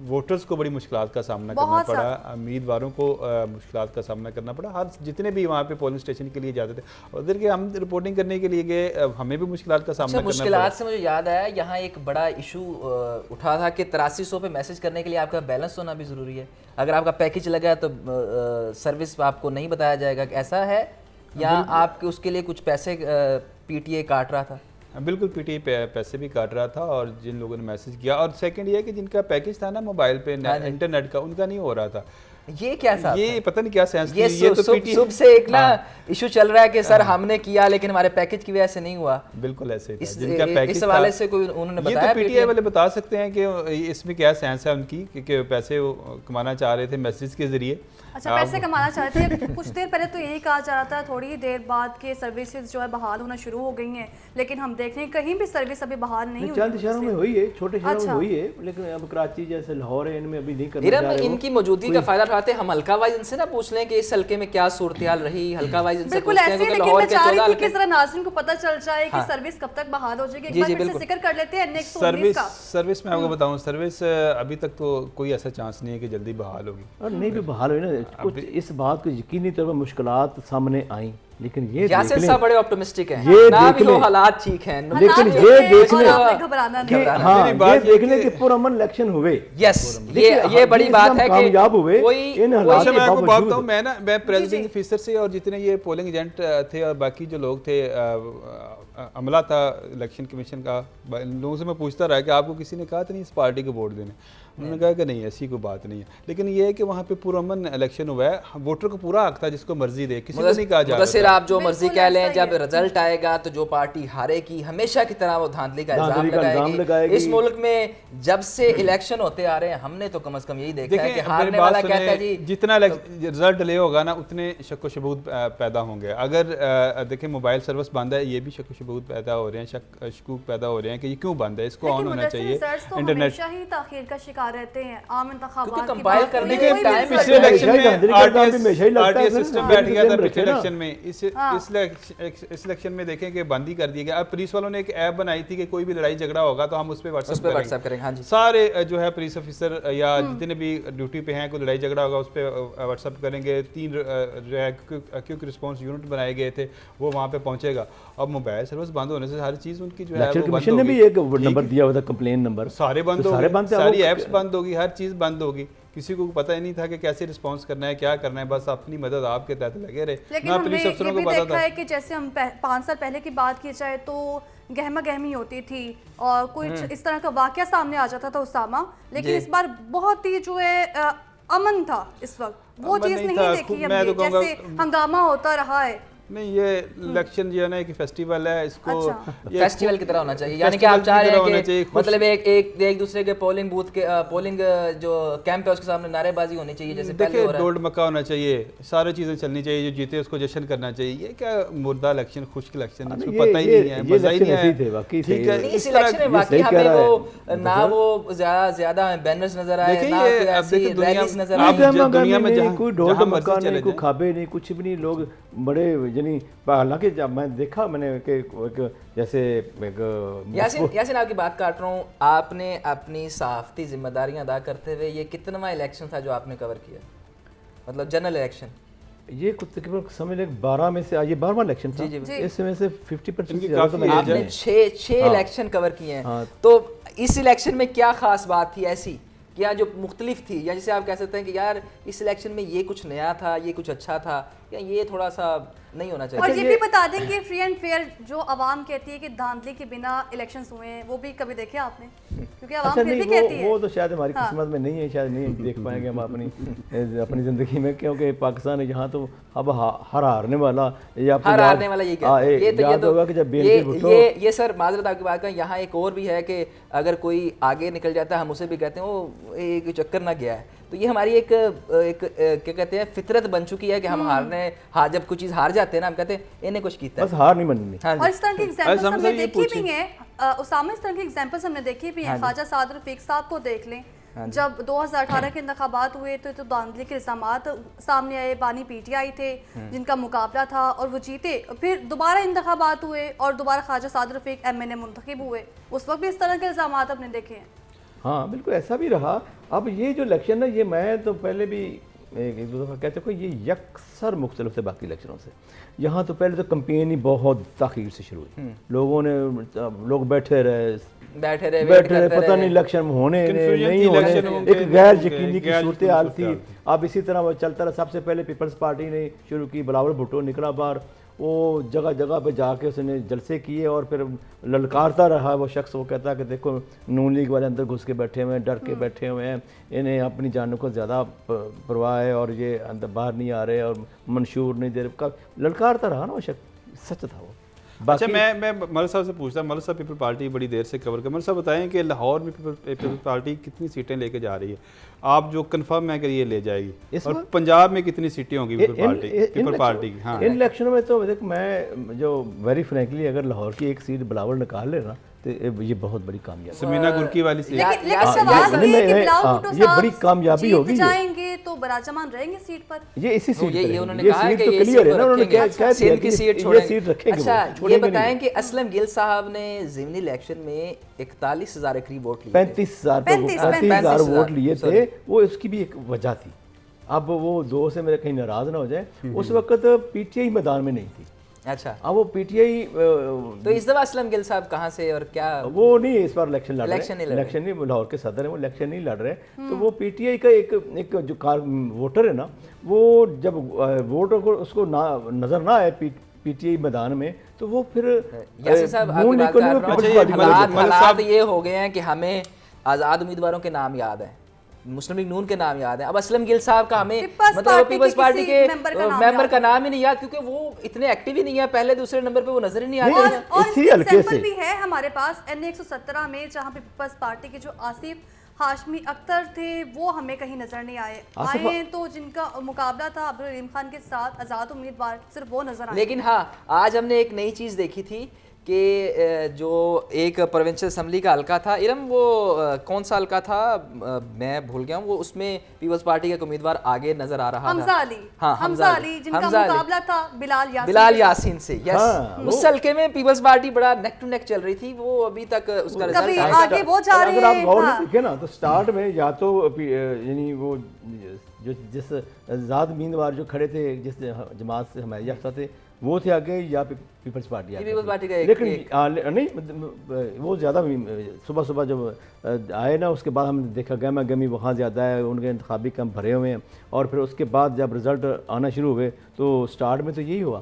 Speaker 4: वोटर्स को बड़ी मुश्किलात का सामना करना
Speaker 1: बहुत
Speaker 4: पड़ा, उम्मीदवारों को मुश्किलात का सामना करना पड़ा। हर जितने भी वहाँ पे पोलिंग स्टेशन के लिए जाते थे, उधर के हम रिपोर्टिंग करने के लिए गए, हमें भी मुश्किलात का सामना
Speaker 3: अच्छा,
Speaker 4: करना पड़ा।
Speaker 3: मुश्किलात से मुझे याद आया, यहाँ एक बड़ा इशू उठा था कि 8300 पे मैसेज करने के लिए आपका बैलेंस होना भी ज़रूरी है। अगर आपका पैकेज लगा है तो सर्विस आपको नहीं बताया जाएगा कि ऐसा है, या आपके उसके लिए कुछ पैसे पीटीए काट रहा था?
Speaker 4: बिल्कुल, पीटीए पैसे भी काट रहा था, और जिन लोगों ने मैसेज किया, और सेकंड ये है कि जिनका पैकेज था ना मोबाइल पे इंटरनेट का, उनका नहीं हो रहा था।
Speaker 3: ये क्या साहब
Speaker 4: ये पता नहीं क्या सेंस थी,
Speaker 3: ये
Speaker 4: तो
Speaker 3: सुबह से एक ना इशू चल रहा है कि सर हमने किया लेकिन हमारे पैकेज की वजह से नहीं हुआ।
Speaker 4: बिल्कुल ऐसे ही था।
Speaker 3: इस
Speaker 4: जिनका पैकेज
Speaker 3: इस हवाले से कोई उन्होंने
Speaker 4: ये
Speaker 3: बताया?
Speaker 4: तो पीटीआई वाले बता सकते हैं कि इसमें क्या सेंस है उनकी, कि पैसे वो कमाना चाह रहे थे मैसेज के जरिए।
Speaker 1: अच्छा, पैसे कमाना चाहते थे। कुछ देर पहले तो यही कहा जा रहा था थोड़ी ही देर बाद के सर्विसेज जो है बहाल होना शुरू हो गई हैं, लेकिन हम देख रहे हैं कहीं भी सर्विस अभी बहाल नहीं हुई।
Speaker 2: चंद शहरों में हुई है, छोटे शहरों
Speaker 1: अच्छा।
Speaker 2: में हुई है, लेकिन अब कराची जैसे लाहौर है, इनमें अभी नहीं करना चाह
Speaker 3: इरम,
Speaker 2: रहे वो।
Speaker 3: इनकी मौजूदगी का फायदा उठाते हम हल्का वाइज इनसे ना पूछ लें कि इस हल्के में क्या सूरत हाल रही, हल्का वाइज इनसे
Speaker 1: बिल्कुल
Speaker 3: पूछते हैं,
Speaker 1: ऐसे,
Speaker 3: क्योंकि
Speaker 1: लेकिन
Speaker 3: लाहौर
Speaker 1: मैं
Speaker 3: के
Speaker 1: चाह रही
Speaker 3: 14
Speaker 1: थी कि
Speaker 3: हल्के।
Speaker 1: जरा नाज़रीन को पता चल जाए कि
Speaker 3: हाँ।
Speaker 1: सर्विस कब तक बहाल हो जाएगी। एक
Speaker 3: जी,
Speaker 1: बार
Speaker 3: जी,
Speaker 1: फिर से
Speaker 3: बिल्कुल।
Speaker 1: जिक्र कर लेते हैं नेक्स्ट 19 का।
Speaker 4: सर्विस में आपको बताऊं, सर्विस अभी तक तो कोई ऐसा चांस नहीं है कि जल्दी बहाल होगी।
Speaker 2: और नहीं भी बहाल हुई ना, कुछ इस बात को यकीनी तौर पर मुश्किलात सामने आई, लेकिन ये
Speaker 3: यासिर
Speaker 2: देख लें
Speaker 3: साहब बड़े ऑप्टिमिस्टिक हैं,
Speaker 2: ये
Speaker 3: ना
Speaker 2: देख
Speaker 3: भी हो
Speaker 2: लें।
Speaker 3: हालात ठीक हैं,
Speaker 2: लेकिन
Speaker 1: हालात
Speaker 2: ये
Speaker 1: ठीक
Speaker 2: देख
Speaker 1: है
Speaker 2: लें
Speaker 1: और आपने घबराना
Speaker 2: कि
Speaker 1: नहीं।
Speaker 2: हाँ,
Speaker 4: मेरी बात
Speaker 2: ये
Speaker 4: ये
Speaker 2: देख लें
Speaker 4: कि-
Speaker 2: कि पुरअमन इलेक्शन हुए।
Speaker 3: यस,
Speaker 2: देखिए,
Speaker 3: ये बड़ी
Speaker 2: जिस
Speaker 3: बात
Speaker 2: हम
Speaker 3: है कि
Speaker 2: कामयाब हुए,
Speaker 3: कोई
Speaker 2: इन
Speaker 3: कोई-
Speaker 2: हालात
Speaker 4: अच्छा,
Speaker 2: के
Speaker 4: मैं आपको
Speaker 2: बावजूद-
Speaker 4: बताता हूँ, मैं प्रेसिडेंट ऑफिसर से और जितने ये पोलिंग एजेंट थे और बाकी जो लोग थे, अमला था इलेक्शन कमीशन का, इन लोगों से मैं पूछता रहा कि आपको किसी ने कहा था नहीं इस पार्टी को वोट देने? उन्होंने कहा कि नहीं, ऐसी कोई बात नहीं है। लेकिन ये है कि वहाँ पे पुरअमन इलेक्शन हुआ है, वोटर को पूरा हक था जिसको मर्जी दे, किसी को नहीं कहा जा
Speaker 3: मुदस्सिर,
Speaker 4: रहा था।
Speaker 3: आप जो मर्जी
Speaker 1: बिल्कुल
Speaker 3: कह लें,
Speaker 1: ऐसा ही
Speaker 3: जब
Speaker 1: है।
Speaker 3: रिजल्ट आएगा तो जो पार्टी हारेगी हमेशा की तरह वो धांधली का
Speaker 2: धांधली का इल्जाम
Speaker 3: इल्जाम
Speaker 2: लगाएगी।
Speaker 3: इस मुल्क में जब से इलेक्शन होते आ रहे हैं, हमने तो कम से कम यही देखा है कि
Speaker 4: देखिए,
Speaker 3: हारने
Speaker 4: मेरी
Speaker 3: वाला
Speaker 4: बात
Speaker 3: कहता है जी
Speaker 4: सुने, जितना रिजल्ट डिले होगा ना उतने शक व शुबूत पैदा होंगे। अगर देखिए मोबाइल सर्विस बंद है, ये भी शक व शुबूत पैदा हो रहे हैं, शकूक पैदा हो रहे हैं कि ये क्यों बंद है, इसको ऑन
Speaker 1: लेकिन
Speaker 4: होना
Speaker 1: मुदस्सिर,
Speaker 4: चाहिए
Speaker 1: रिजल्ट्स तो
Speaker 4: इंटरनेट।
Speaker 1: हमेशा ही ताखीर का शिकार आ रहते हैं आम इंतखाबात
Speaker 3: क्योंकि
Speaker 1: की
Speaker 3: कंपाइल
Speaker 1: बात
Speaker 3: करने
Speaker 1: करें,
Speaker 3: के
Speaker 1: कोई
Speaker 3: टाइम
Speaker 1: भी
Speaker 4: पिछले
Speaker 1: नहीं।
Speaker 4: इलेक्शन में
Speaker 2: धांधली का काम भी हमेशा ही लगता है
Speaker 4: आरटीएस
Speaker 2: फिर।
Speaker 4: सिस्टम
Speaker 2: हाँ,
Speaker 4: बैठ गया था
Speaker 2: सिस्टम
Speaker 4: पिछले
Speaker 2: रखे ना।
Speaker 4: इलेक्शन में। इस इलेक्शन में देखें कि बंद ही कर दिया गया। अब पुलिस वालों ने एक ऐप बनाई थी कि कोई भी लड़ाई झगड़ा होगा तो हम उस पर
Speaker 3: उस पर व्हाट्सएप करेंगे। हाँ जी,
Speaker 4: सारे जो है पुलिस ऑफिसर या जितने भी ड्यूटी पे हैं, कोई लड़ाई झगड़ा होगा उस पर व्हाट्सएप करेंगे। 3 क्विक रिस्पांस यूनिट बनाए गए थे, वो वहाँ पे पहुँचेगा। अब मोबाइल सर्विस बंद होने से हर चीज़ उनकी जो है
Speaker 2: इलेक्शन
Speaker 4: वो बंद
Speaker 2: कमीशन ने भी
Speaker 4: होगी।
Speaker 2: एक नंबर दिया हुआ था, कंप्लेन नंबर,
Speaker 4: सारे बंद
Speaker 2: तो
Speaker 4: हो
Speaker 2: सारे
Speaker 4: गए,
Speaker 2: बंद थे।
Speaker 4: सारी
Speaker 2: अब
Speaker 4: एप्स बंद होगी, हर चीज़ बंद होगी। किसी को पता ही नहीं था कि कैसे रिस्पांस करना है, क्या करना है, बस अपनी मदद आपके तहत लगे रहे।
Speaker 1: लेकिन
Speaker 4: ना
Speaker 1: हमने
Speaker 4: पुलिस
Speaker 1: ये
Speaker 4: अफसरों
Speaker 1: भी
Speaker 4: को पता
Speaker 1: देखा
Speaker 4: था।
Speaker 1: है कि जैसे हम 5 साल पहले की बात की जाए तो गहमा गहमी होती थी और कुछ इस तरह का वाकया सामने आ जाता था उसामा, लेकिन
Speaker 3: जी।
Speaker 1: इस बार बहुत ही जो है अमन था इस वक्त, वो
Speaker 4: अमन
Speaker 1: चीज़
Speaker 4: नहीं
Speaker 1: नहीं
Speaker 4: था,
Speaker 1: देखी
Speaker 4: मैं
Speaker 1: हमने,
Speaker 4: तो कहूँगा-
Speaker 1: जैसे हंगामा होता रहा है।
Speaker 4: नहीं, ये इलेक्शन जो है ना एक फेस्टिवल है, इसको
Speaker 1: अच्छा।
Speaker 4: ये
Speaker 3: फेस्टिवल की तरह होना चाहिए, यानी कि
Speaker 4: फेस्टिवल
Speaker 3: आप चाह
Speaker 4: की
Speaker 3: रहे
Speaker 4: तरह होना
Speaker 3: हैं
Speaker 4: चाहिए,
Speaker 3: कि
Speaker 4: खुश-
Speaker 3: मतलब एक दूसरे के पोलिंग बूथ के पोलिंग जो कैंप है उसके सामने नारेबाजी होनी चाहिए जैसे पहले
Speaker 4: देखिए
Speaker 3: हो रहा है।
Speaker 4: डोल्ड मक्का होना चाहिए, सारी चीज़ें चलनी चाहिए, जो जीते उसको जश्न करना चाहिए। ये क्या मुर्दा इलेक्शन, खुश्क इलेक्शन,
Speaker 2: हाँ,
Speaker 4: इसमें
Speaker 2: ये-
Speaker 4: पता ही
Speaker 2: ये-
Speaker 4: नहीं है,
Speaker 2: ये
Speaker 4: मजा ही
Speaker 2: election
Speaker 4: नहीं
Speaker 2: ऐसे ही
Speaker 4: है।
Speaker 2: थे, वाकई
Speaker 4: ठीक
Speaker 2: सही
Speaker 4: है,
Speaker 2: है।
Speaker 3: इस
Speaker 4: तरह
Speaker 3: इलेक्शन में
Speaker 2: ये
Speaker 3: वाकई
Speaker 2: सही कह
Speaker 3: हमें
Speaker 2: रहा है।
Speaker 3: वो ना वो ज्यादा बैनर्स नजर आए,
Speaker 4: देखिए
Speaker 3: ना
Speaker 4: ये
Speaker 3: कोई
Speaker 4: अब
Speaker 3: ऐसी
Speaker 4: देखिए दुनिया-
Speaker 3: रैलीज नजर
Speaker 4: आप
Speaker 3: आई।
Speaker 4: दुनिया में जहाँ-
Speaker 2: कोई ढोल
Speaker 4: जहाँ
Speaker 2: मक्का
Speaker 4: मर्जी
Speaker 2: नहीं,
Speaker 4: चले
Speaker 2: कोई
Speaker 4: जाएं।
Speaker 2: खाबे नहीं, कुछ भी नहीं। लोग बड़े यानी हालांकि जब मैं देखा मैंने कि एक जैसे
Speaker 3: यासिन आपकी बात काट रहा हूँ, आपने अपनी सहाफती जिम्मेदारियां अदा करते हुए ये कितनवा इलेक्शन था जो आपने कवर किया, मतलब जनरल इलेक्शन?
Speaker 2: ये कुछ तकरीबन समझ लें 12 में से ये 12वां इलेक्शन था।
Speaker 3: जी, जी।
Speaker 2: इसमें से 50%
Speaker 4: इनकी
Speaker 2: से ज़्यादा तो
Speaker 4: काफी
Speaker 2: मेरे
Speaker 4: एज
Speaker 3: आपने
Speaker 2: हैं।
Speaker 3: 6
Speaker 2: हाँ।
Speaker 3: इलेक्शन कवर किए हैं,
Speaker 2: हाँ।
Speaker 3: तो इस इलेक्शन में क्या खास बात थी ऐसी क्या जो मुख्तलिफ थी, या जैसे आप कह सकते हैं कि यार इस इलेक्शन में ये कुछ नया था, ये कुछ अच्छा था, या ये थोड़ा सा नहीं होना
Speaker 1: और
Speaker 3: चाहिए?
Speaker 1: ये भी बता दें कि फ्री एंड फेयर जो आवाम कहती है कि धांधली के बिना इलेक्शंस हुए हैं, वो भी कभी देखे आपने? क्योंकि आवाम
Speaker 2: अच्छा
Speaker 1: फिर
Speaker 2: नहीं,
Speaker 1: भी कहती है।
Speaker 2: वो तो शायद हमारी
Speaker 1: हाँ।
Speaker 2: किस्मत में नहीं है, शायद नहीं देख पाएंगे हम अपनी ज़िंदगी में, क्योंकि पाकिस्तान है यहाँ तो अब हर हारने वाला
Speaker 3: हर हारने वाला ये कहते हैं।
Speaker 2: याद होगा कि जब BNP भुट्टो
Speaker 3: ये सर माजरत आपकी बात का यहाँ एक और भी है कि अगर कोई आगे निकल जाता है हम उसे भी कहते हैं वो एक चक्कर ना गया है। तो ये हमारी एक क्या कहते हैं फितरत बन चुकी है कि हम जब कुछ चीज़ हार जाते हैं ना हम कहते हैं इन्हें कुछ कीता
Speaker 2: बस हार नहीं मननी।
Speaker 3: हाँ
Speaker 1: और इस तरह की एग्जांपल्स
Speaker 4: समझ
Speaker 1: हमने
Speaker 4: ये
Speaker 1: देखी
Speaker 4: पूछे।
Speaker 1: भी हैं उसामा, इस तरह की एग्जांपल्स हमने देखी भी हैं। ख्वाजा साद रफीक साहब को देख लें, जब 2018 के इंतखाबात हुए तो धांधली के इल्जामात सामने आए, बानी पीटीआई थे जिनका मुकाबला था और वो जीते, फिर दोबारा इंतखाबात हुए और दोबारा ख्वाजा साद रफीक MNA मुंतखब हुए, उस वक्त भी इस तरह के इल्जामात आपने देखे हैं।
Speaker 2: हाँ बिल्कुल ऐसा भी रहा। अब ये जो इलेक्शन है, ये मैं तो पहले भी एक दो दफ़ा कहते को ये यकसर मुख्तलिफ थे बाकी इलेक्शनों से। यहाँ तो पहले तो कंपेन ही बहुत ताख़ीर से शुरू हुई, लोग बैठे रहे पता नहीं इलेक्शन होने
Speaker 4: Confusion
Speaker 2: नहीं
Speaker 4: थी
Speaker 2: होने,
Speaker 4: इलेक्शन होंगे,
Speaker 2: एक गैर
Speaker 4: होंगे,
Speaker 2: यकीनी की
Speaker 4: गैर
Speaker 2: सूरत
Speaker 4: यकीनी
Speaker 2: हाल
Speaker 4: सूरत
Speaker 2: थी।
Speaker 4: हाल।
Speaker 2: अब इसी तरह वो चलता रहा। सबसे पहले पीपल्स पार्टी ने शुरू की, बिलावल भुट्टो निकला बाहर, वो जगह जगह पे जाके उसने जलसे किए और फिर ललकारता रहा वो शख्स। वो कहता है कि देखो नून लीग वाले अंदर घुस के बैठे हुए हैं, डर के बैठे हुए हैं, इन्हें अपनी जानों को ज़्यादा परवाह है और ये अंदर बाहर नहीं आ रहे और मंशूर नहीं दे रहे, ललकारता रहा ना वो शख्स। सच था वो।
Speaker 4: अच्छा मैं मल साहब से पूछता हूँ, मल साहब पीपल पार्टी बड़ी देर से कवर कर, मल साहब बताएं कि लाहौर में पीपल पार्टी कितनी सीटें लेके जा रही है? आप जो कंफर्म है कि ये ले जाएगी, और पंजाब में कितनी सीटें होंगी पीपल पार्टी की? हाँ,
Speaker 2: इन इलेक्शनों में तो देख मैं जो वेरी फ्रेंकली अगर लाहौर की एक सीट बिलावल निकाल ले ना तो ये बहुत बड़ी कामयाबी।
Speaker 4: समीना गुरकी वाली सीट।
Speaker 1: लेकिन सवाल ये है कि बिलावल भुट्टो
Speaker 2: ये
Speaker 1: साहब
Speaker 2: बड़ी कामयाबी होगी
Speaker 1: जीत जाएंगे तो बराजमान रहेंगे सीट पर।
Speaker 2: ये इसी सीट
Speaker 3: ये
Speaker 2: पे
Speaker 3: उन्होंने
Speaker 2: ये
Speaker 3: कहा है
Speaker 2: सीट
Speaker 3: कि
Speaker 2: तो
Speaker 3: ये
Speaker 2: क्लियर है ना, उन्होंने
Speaker 3: रखेंगे।
Speaker 2: कह दिया
Speaker 3: सिंध की
Speaker 2: कि
Speaker 3: सीट
Speaker 2: ये
Speaker 3: छोड़ेंगे।
Speaker 2: सीट रखेंगे।
Speaker 3: अच्छा
Speaker 2: वो,
Speaker 3: ये
Speaker 2: छोड़ेंगे
Speaker 3: बताएं
Speaker 2: नहीं।
Speaker 3: कि असलम गिल साहब ने ज़िमनी इलेक्शन में 41,000 करीब वोट लिए थे।
Speaker 2: 35,000 वोट लिए
Speaker 3: sorry।
Speaker 2: थे। वो उसकी भी एक वजह थी। अब वो दो से मेरे कहीं नाराज ना हो जाए, उस वक्त पीटीआई मैदान में नहीं थी।
Speaker 3: अच्छा,
Speaker 2: अब वो पीटीआई
Speaker 3: तो इस दफा असलम गिल साहब कहाँ से और क्या?
Speaker 2: वो नहीं इस बार इलेक्शन लड़
Speaker 3: इलेक्शन नहीं
Speaker 2: रहे,
Speaker 3: लड़
Speaker 2: इलेक्शन नहीं, लाहौर के सदर हैं, वो इलेक्शन नहीं लड़ रहे। तो वो पीटीआई का एक जो वोटर है ना, वो जब वोट को उसको नजर ना आए पीटीआई मैदान में, तो वो फिर
Speaker 3: यासिन साहब आपकी बात कर रहा हूँ, हालात ये हो गए हैं कि हमें आज़ाद उम्मीदवारों के नाम याद हैं, मुस्लिम लीग नून के नाम याद है, अब असलम गिल साहब का हमें मतलब पीपल्स पार्टी के मेंबर का नाम ही नहीं याद, क्योंकि वो इतने एक्टिव ही नहीं है, पहले दूसरे नंबर पे वो नजर ही नहीं आते।
Speaker 1: और
Speaker 2: इसी हल्के से
Speaker 1: भी है हमारे पास NA 117 में, जहाँ पे पीपल्स पार्टी के जो आसिफ हाशमी अख्तर थे वो हमें कहीं नजर नहीं आए हैं, तो जिनका मुकाबला था अब्दुल रहीम खान के साथ आज़ाद उम्मीदवार, सिर्फ वो नजर आए।
Speaker 3: लेकिन हाँ, आज हमने एक नई चीज़ देखी थी कि जो एक प्रोविंशियल असम्बली का हल्का था इरम, वो कौन सा हल्का था मैं भूल गया हूँ, वो उसमें पीपल्स पार्टी का उम्मीदवार आगे नजर आ रहा
Speaker 1: हमजा
Speaker 3: था।
Speaker 1: अली।
Speaker 3: हाँ,
Speaker 1: हमजा अली जिनका मुकाबला था बिलाल यासीन
Speaker 3: से। यस, उस हल्के में पीपल्स पार्टी बड़ा नेक टू नेक चल रही थी, वो अभी तक उसका
Speaker 1: कभी आगे वो जा रहे हैं।
Speaker 2: अगर आप गौर में देखें ना तो स्टार्ट में या तो यानी वो जो जिस आज़ाद उम्मीदवार जो खड़े थे, जिस जमात से हमारे याफ्ता थे, वो थे आगे, या पीपल्स पार्टी आगे।
Speaker 3: पीपल्स पार्टी का
Speaker 2: लेकिन नहीं, वो ज़्यादा सुबह सुबह जब आए ना, उसके बाद हमने देखा गहमा गहमी वहाँ ज़्यादा है, उनके इंतखाबी कम भरे हुए हैं। और फिर उसके बाद जब रिज़ल्ट आना शुरू हुए तो स्टार्ट में तो यही हुआ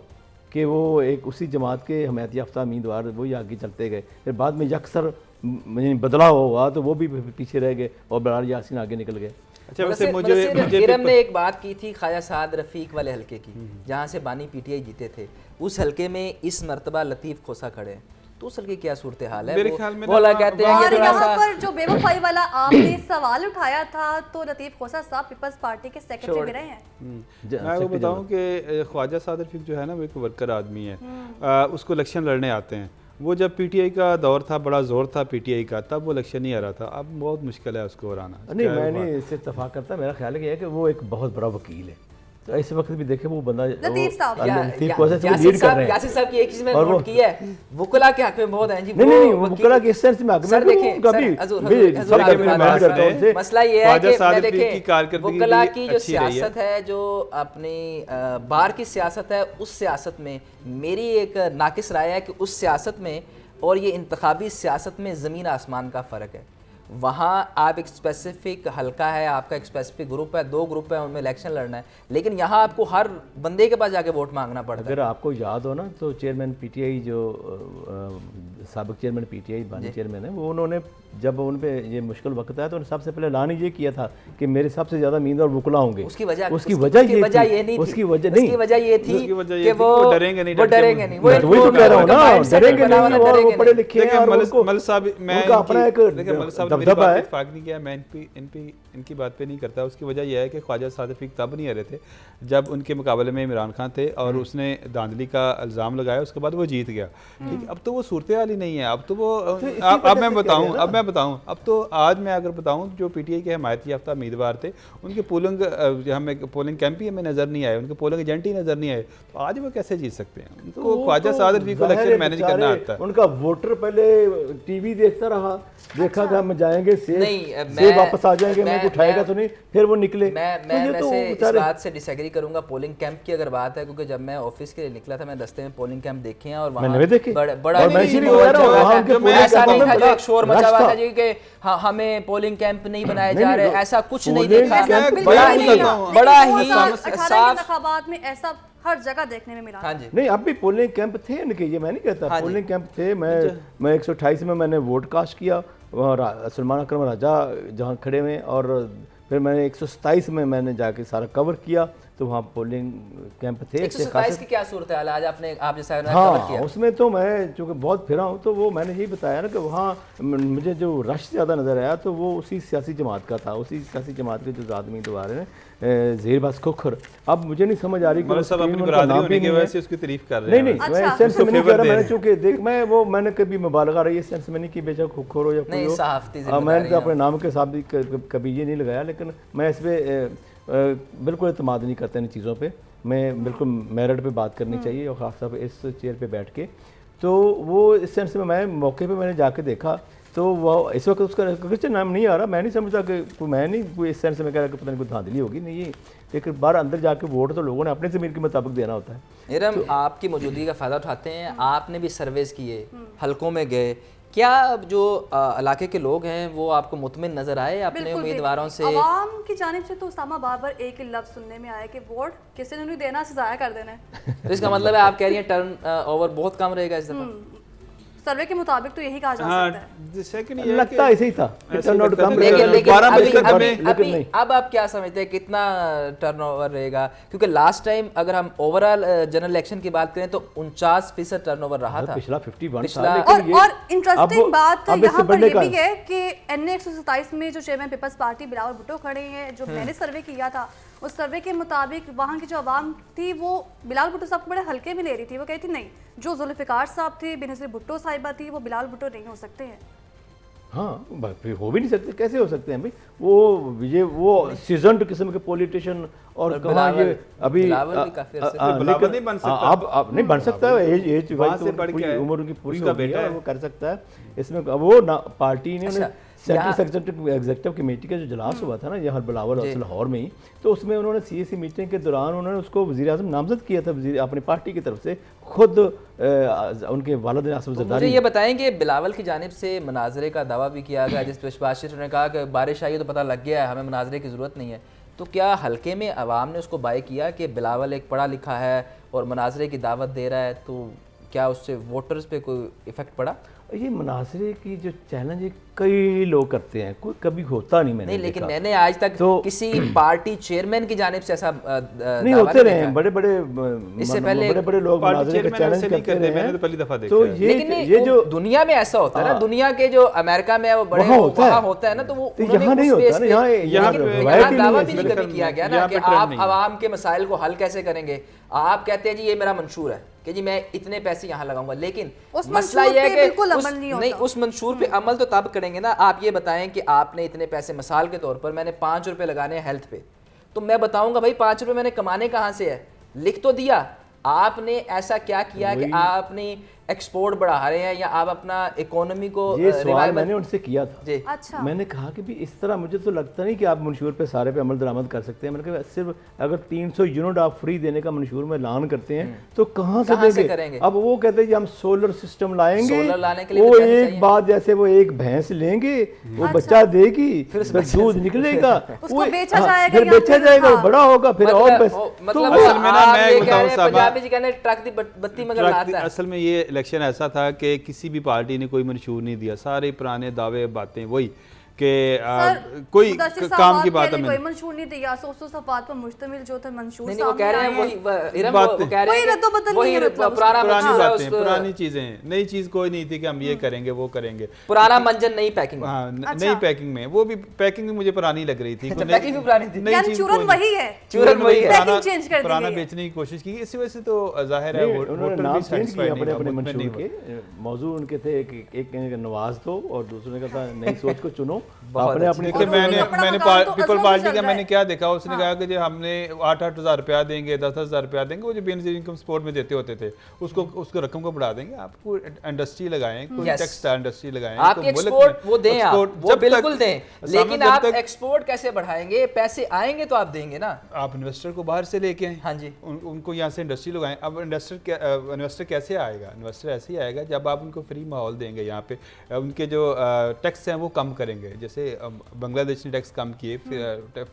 Speaker 2: कि वो एक उसी जमात के हमायत याफ्ता उम्मीदवार वही आगे चलते गए। फिर बाद में यकसर बदलाव हुआ तो वो भी पीछे रह गए और बिलाल यासीन आगे निकल गए।
Speaker 4: अच्छा, वैसे मुझे
Speaker 3: इरम ने एक बात की थी ख्वाजा साद रफीक वाले हलके की, जहाँ से बानी पीटीआई जीते थे, उस हलके में इस मरतबा लतीफ़ खोसा खड़े हैं, तो उस हलके क्या सूरत हाल है?
Speaker 4: मेरे ख्याल में
Speaker 3: बोला कहते हैं
Speaker 1: और यहाँ पर जो बेवफाई वाला आपने सवाल उठाया था, तो लतीफ़ खोसा साहब पीपल्स पार्टी के सेक्रेटरी भी रहे हैं।
Speaker 4: मैं वो बताऊं कि ख्वाजा साद रफीक जो है ना, वो एक वर्कर आदमी है, उसको इलेक्शन लड़ने आते हैं। वो जब पीटीआई का दौर था, बड़ा जोर था पीटीआई का, तब वो इलेक्शन नहीं आ रहा था। अब बहुत मुश्किल है उसको हराना।
Speaker 2: नहीं, मैं नहीं इससे इत्तेफाक करता। मेरा ख्याल है कि वो एक बहुत बड़ा वकील है, तो इस वक्त भी देखे वो बंदा
Speaker 1: लतीफ साहब
Speaker 2: लीड कर रहे हैं।
Speaker 3: यासिर साहब की एक चीज मैंने नोट की है, वुकला के हक में बहुत हैं जी।
Speaker 2: नहीं, वुकला के सेंस में हक में
Speaker 3: देखें मसला ये है कि मैं देखें वुकला की जो सियासत है, जो अपनी बार की सियासत है, उस सियासत में मेरी एक नाकिस राय है कि उस सियासत में और ये इंतखाबी सियासत में ज़मीन आसमान का फ़र्क है। वहाँ आप एक स्पेसिफिक हल्का है, आपका एक स्पेसिफिक ग्रुप है, 2 ग्रुप है, उनमें इलेक्शन लड़ना है, लेकिन यहाँ आपको हर बंदे के पास जाके वोट मांगना पड़ता है।
Speaker 2: अगर आपको याद हो ना, तो चेयरमैन पीटीआई जो साबिक चेयरमैन पीटीआई बानी चेयरमैन है, वो उन्होंने जब उन पे ये मुश्किल वक्त आया तो उन्होंने सबसे पहले ऐलान ये किया था कि मेरे सबसे ज़्यादा उम्मीदवार वुकला होंगे।
Speaker 3: उसकी वजह ये थी कि वो डरेंगे नहीं।
Speaker 2: वही तो कह रहा हूँ ना, डरेंगे नहीं, और वो पढ़े लिखे हैं और उनका अपना एक दबदबा है।
Speaker 4: नहीं किया, मैं इनकी बात पे नहीं करता। उसकी वजह यह है कि ख्वाजा साद रफीक तब नहीं हरे थे जब उनके मुकाबले में इमरान खान थे और उसने धांधली का इल्ज़ाम लगाया, उसके बाद वो जीत गया। ठीक है, अब तो वो सूरत हाल ही नहीं है। अब तो वो अब मैं बताऊं, अब तो आज मैं अगर बताऊं, जो पीटीआई के हमायत याफ्ता उम्मीदवार थे, उनके पोलिंग कैंप ही हमें नजर नहीं आए, उनके पोलिंग एजेंट ही नजर नहीं आए, तो आज वो कैसे जीत सकते हैं? उनको ख्वाजा साद रफीक को इलेक्शन मैनेज करना आता है।
Speaker 2: उनका वोटर पहले टीवी देखता रहा, देखा कि हम जाएंगे सेब वापस आ जाएंगे, मैं उठाएगा तो नहीं, फिर वो निकले।
Speaker 3: मैं वैसे इस बात से डिसएग्री करूंगा। पोलिंग कैंप की अगर बात है, क्योंकि जब मैं ऑफिस के लिए निकला था, मैं दस्ते में पोलिंग कैंप देखे हैं और वहाँ बड़ा ऐसा नहीं था जो एक शोर मचा हुआ था जी कि हमें पोलिंग कैंप नहीं बनाए जा रहे, ऐसा कुछ नहीं देखा। बड़ा ही साफ
Speaker 1: इंतखाबात में ऐसा हर जगह देखने में मिला।
Speaker 3: हाँ जी,
Speaker 2: नहीं, अब भी पोलिंग कैंप थे इनके, ये मैं नहीं कहता। पोलिंग कैंप थे। मैं 128 में मैंने वोट कास्ट किया, वहाँ सलमान अकरम राजा जहाँ खड़े हुए, और फिर मैंने 127 में मैंने जाके सारा कवर किया, तो वहाँ पोलिंग कैंप थे।
Speaker 3: 127 की क्या सूरत है आज? आप जैसा
Speaker 2: हाँ,
Speaker 3: कवर किया।
Speaker 2: उसमें तो मैं चूँकि बहुत फिरा हूँ, तो वो मैंने यही बताया ना कि वहाँ मुझे जो रश ज़्यादा नज़र आया, तो वो उसी सियासी जमात का था, उसी सियासी जमात के जो आदमी दोबारा हैं, ज़हीर बास खोखर। अब मुझे नहीं समझ आ रही कि
Speaker 4: उसकी तारीफ कर रहे हैं।
Speaker 2: नहीं, मैं इस सेंस में नहीं कह रहा। मैंने चूँकि मैंने कभी मुबालगा रही इस सेंस में नहीं कि बेशक खोखर हो या कोई हो, मैंने तो अपने नाम के साथ भी कभी ये नहीं लगाया, लेकिन मैं इस पर बिल्कुल एतमाद नहीं करते इन चीज़ों पे। मैं बिल्कुल मेरिट पे बात करनी चाहिए, और ख़ास तौर पे इस चेयर पे बैठ के। तो वो इस सेंस में मैं मौके पे मैंने जाके देखा, तो वो इस वक्त उसका क्रिश्चियन नाम नहीं आ रहा। मैं नहीं समझता कि मैं नहीं कोई इस सेंस में कह रहा कि पता नहीं कोई धांधली होगी, नहीं है। लेकिन बाहर अंदर जाके वोट तो लोगों ने अपने ज़मीन के मुताबिक देना होता है।
Speaker 3: इरम, आपकी मौजूदगी का फ़ायदा उठाते हैं, आपने भी सर्वेस किए, हलकों में गए, क्या जो इलाके के लोग हैं वो आपको मुतमिन नजर आए अपने उम्मीदवारों से?
Speaker 1: आवाम की जानिब से तो उसामा बार एक ही लफ्ज़ सुनने में आया कि वोट किसी ने नहीं देना, से ज़ाया कर देना है।
Speaker 3: तो इसका मतलब है आप कह रही हैं टर्न ओवर बहुत कम रहेगा इस दफा?
Speaker 1: सर्वे के मुताबिक तो यही कहा जा सकता है।
Speaker 2: लगता ऐसे ही था, टर्नआउट कम
Speaker 3: लेकिन अब आप क्या समझते हैं कितना टर्नओवर रहेगा? क्योंकि लास्ट टाइम अगर हम ओवरऑल जनरल इलेक्शन की बात करें तो 49% टर्नओवर रहा था,
Speaker 2: पिछला 51
Speaker 3: था।
Speaker 1: और इंटरेस्टिंग बात यहाँ पर ये भी है कि NA 127 में जो चेयरमैन पीपल्स पार्टी बिलावल भुट्टो खड़े हैं, जो मैंने सर्वे किया था उस सर्वे के मुताबिक वहाँ की जो आवाम थी वो बिलावल भुट्टो साहब को बड़े हल्के में ले रही थी। वो कहती नहीं, जो जुल्फ़िकार साहब थे, बेनज़ीर भुट्टो साहिबा थी, वो बिलावल भुट्टो नहीं हो सकते हैं।
Speaker 2: हाँ, फिर हो भी नहीं सकते, कैसे हो सकते हैं भाई? वो सीजन्ड किस्म के पॉलिटिशियन और कहाँ ये अभी
Speaker 4: बिलावल नहीं बन सकता।
Speaker 2: अब नहीं बन सकता है, एज उम्र उनकी पूरी हो गई है, वो कर सकता है इसमें। अब वो पार्टी ने सेंट्रल एग्जीक्यूटिव कमेटी का जो इजलास हुआ था ना यहाँ बिलावल और लाहौर में ही, तो उसमें उन्होंने सीएसी मीटिंग के दौरान उन्होंने उसको वज़ीर-ए-आज़म नामजद किया था अपनी पार्टी की तरफ से, खुद उनके वालिद आसिफ ज़रदारी।
Speaker 3: मुझे ये बताएं कि बिलावल की जानिब से मनाजरे का दावा भी किया गया, जिस पर ने कहा कि बारिश आई तो पता लग गया है, हमें मनाजरे की ज़रूरत नहीं है। तो क्या हल्के में अवाम ने उसको बाय किया कि बिलावल एक पढ़ा लिखा है और मनाजरे की दावत दे रहा है, तो क्या उससे वोटर्स पे कोई इफेक्ट पड़ा?
Speaker 2: ये मुनासरे की जो चैलेंज कई लोग करते हैं, कोई कभी होता नहीं मैंने
Speaker 3: नहीं, लेकिन मैंने आज तक तो किसी पार्टी चेयरमैन की जानिब से ऐसा
Speaker 2: नहीं होते रहे हैं। बड़े
Speaker 3: इससे पहले
Speaker 2: बड़े लोग मुनासरे का चैलेंज करते रहे हैं।
Speaker 4: मैंने तो पहली दफा देखा
Speaker 2: तो
Speaker 4: है।
Speaker 2: ये जो
Speaker 3: दुनिया में ऐसा होता है ना, दुनिया के जो अमेरिका में वो बड़े वहाँ होता है ना, तो वो
Speaker 2: यहाँ नहीं होता ना,
Speaker 3: यहाँ दावा भी नहीं कभी किया गया ना कि आप आवाम के मसाइल को हल कैसे करेंगे। आप कहते हैं जी ये मेरा मंशूर है कि जी मैं इतने पैसे यहाँ लगाऊंगा, लेकिन मसला ये है कि उस मंशूर पे अमल तो तब करेंगे ना। आप ये बताएं कि आपने इतने पैसे, मिसाल के तौर पर मैंने 5 रुपए लगाने हैं हेल्थ पे, तो मैं बताऊंगा भाई 5 रुपए मैंने कमाने कहाँ से है, लिख तो दिया। आपने ऐसा क्या किया कि आप अपनी एक्सपोर्ट बढ़ा रहे हैं या आप अपना इकोनॉमी को?
Speaker 2: ये सवाल मैंने उनसे किया था
Speaker 3: जी।
Speaker 1: अच्छा।
Speaker 2: मैंने कहा कि भी इस तरह मुझे तो लगता नहीं कि आप मंशूर पे सारे पे अमल दरामद कर सकते हैं। मैंने कहा सिर्फ अगर 300 यूनिट आप फ्री देने का मंशूर में ऐलान करते हैं तो कहाँ से
Speaker 3: करेंगे?
Speaker 2: अब वो कहते हैं कि हम सोलर सिस्टम लाएंगे,
Speaker 3: सोलर लाने के लिए
Speaker 2: वो एक बात जैसे वो एक भैंस लेंगे, वो बच्चा देगी, फिर दूध निकलेगा,
Speaker 1: उसको बेचा जाएगा,
Speaker 2: फिर बेचा जाएगा, वो बड़ा होगा, फिर और
Speaker 4: असल में ये इलेक्शन ऐसा था कि किसी भी पार्टी ने कोई मंशूर नहीं दिया, सारे पुराने दावे बातें वही कि कोई काम की बात
Speaker 1: कोई मंशूर नहीं दिया, 100 सफात पर मुश्तमिल जो थे मंशूर
Speaker 3: नहीं, वो कह रहे हैं वही
Speaker 4: पुरानी चीजें, नई चीज कोई नहीं थी कि हम ये करेंगे वो करेंगे।
Speaker 3: पुराना मंजन नई पैकिंग,
Speaker 4: हाँ नई पैकिंग में, वो भी पैकिंग भी मुझे पुरानी लग रही थी।
Speaker 3: पैकिंग भी पुरानी थी,
Speaker 4: नई चीज
Speaker 1: चूरन वही है,
Speaker 3: चूरन वही है,
Speaker 4: पुराना बेचने की कोशिश की, इसी वजह से तो जाहिर है
Speaker 2: उन्होंने नाम चेंज किया अपने मंशूर के। मौजूद उनके थे एक नवाज दो और दूसरे ने कहा नई सोच को चुनो। आपने अपने
Speaker 4: मैंने पीपल पार्टी का मैंने क्या देखा, उसने कहा कि जो हमने 8-8 हज़ार रुपया देंगे, 10-10 हज़ार रुपया देंगे, वो जो बेनिफिशियरी इनकम सपोर्ट में देते होते थे उसको रकम को बढ़ा देंगे। आपको इंडस्ट्री लगाएं, कोई टेक्सटाइल इंडस्ट्री लगाएं,
Speaker 3: आप एक्सपोर्ट वो दें, वो बिल्कुल दें, लेकिन आप एक्सपोर्ट कैसे बढ़ाएंगे? पैसे आएंगे तो आप देंगे ना।
Speaker 4: आप इन्वेस्टर को बाहर से लेके आए,
Speaker 3: हाँ जी,
Speaker 4: उनको यहाँ से इंडस्ट्री लगाएं। अब इन्वेस्टर कैसे आएगा? इन्वेस्टर ऐसे ही आएगा जब आप उनको फ्री माहौल देंगे, यहाँ पे उनके जो टैक्स हैं वो कम करेंगे। जैसे बांग्लादेश ने टैक्स कम किए,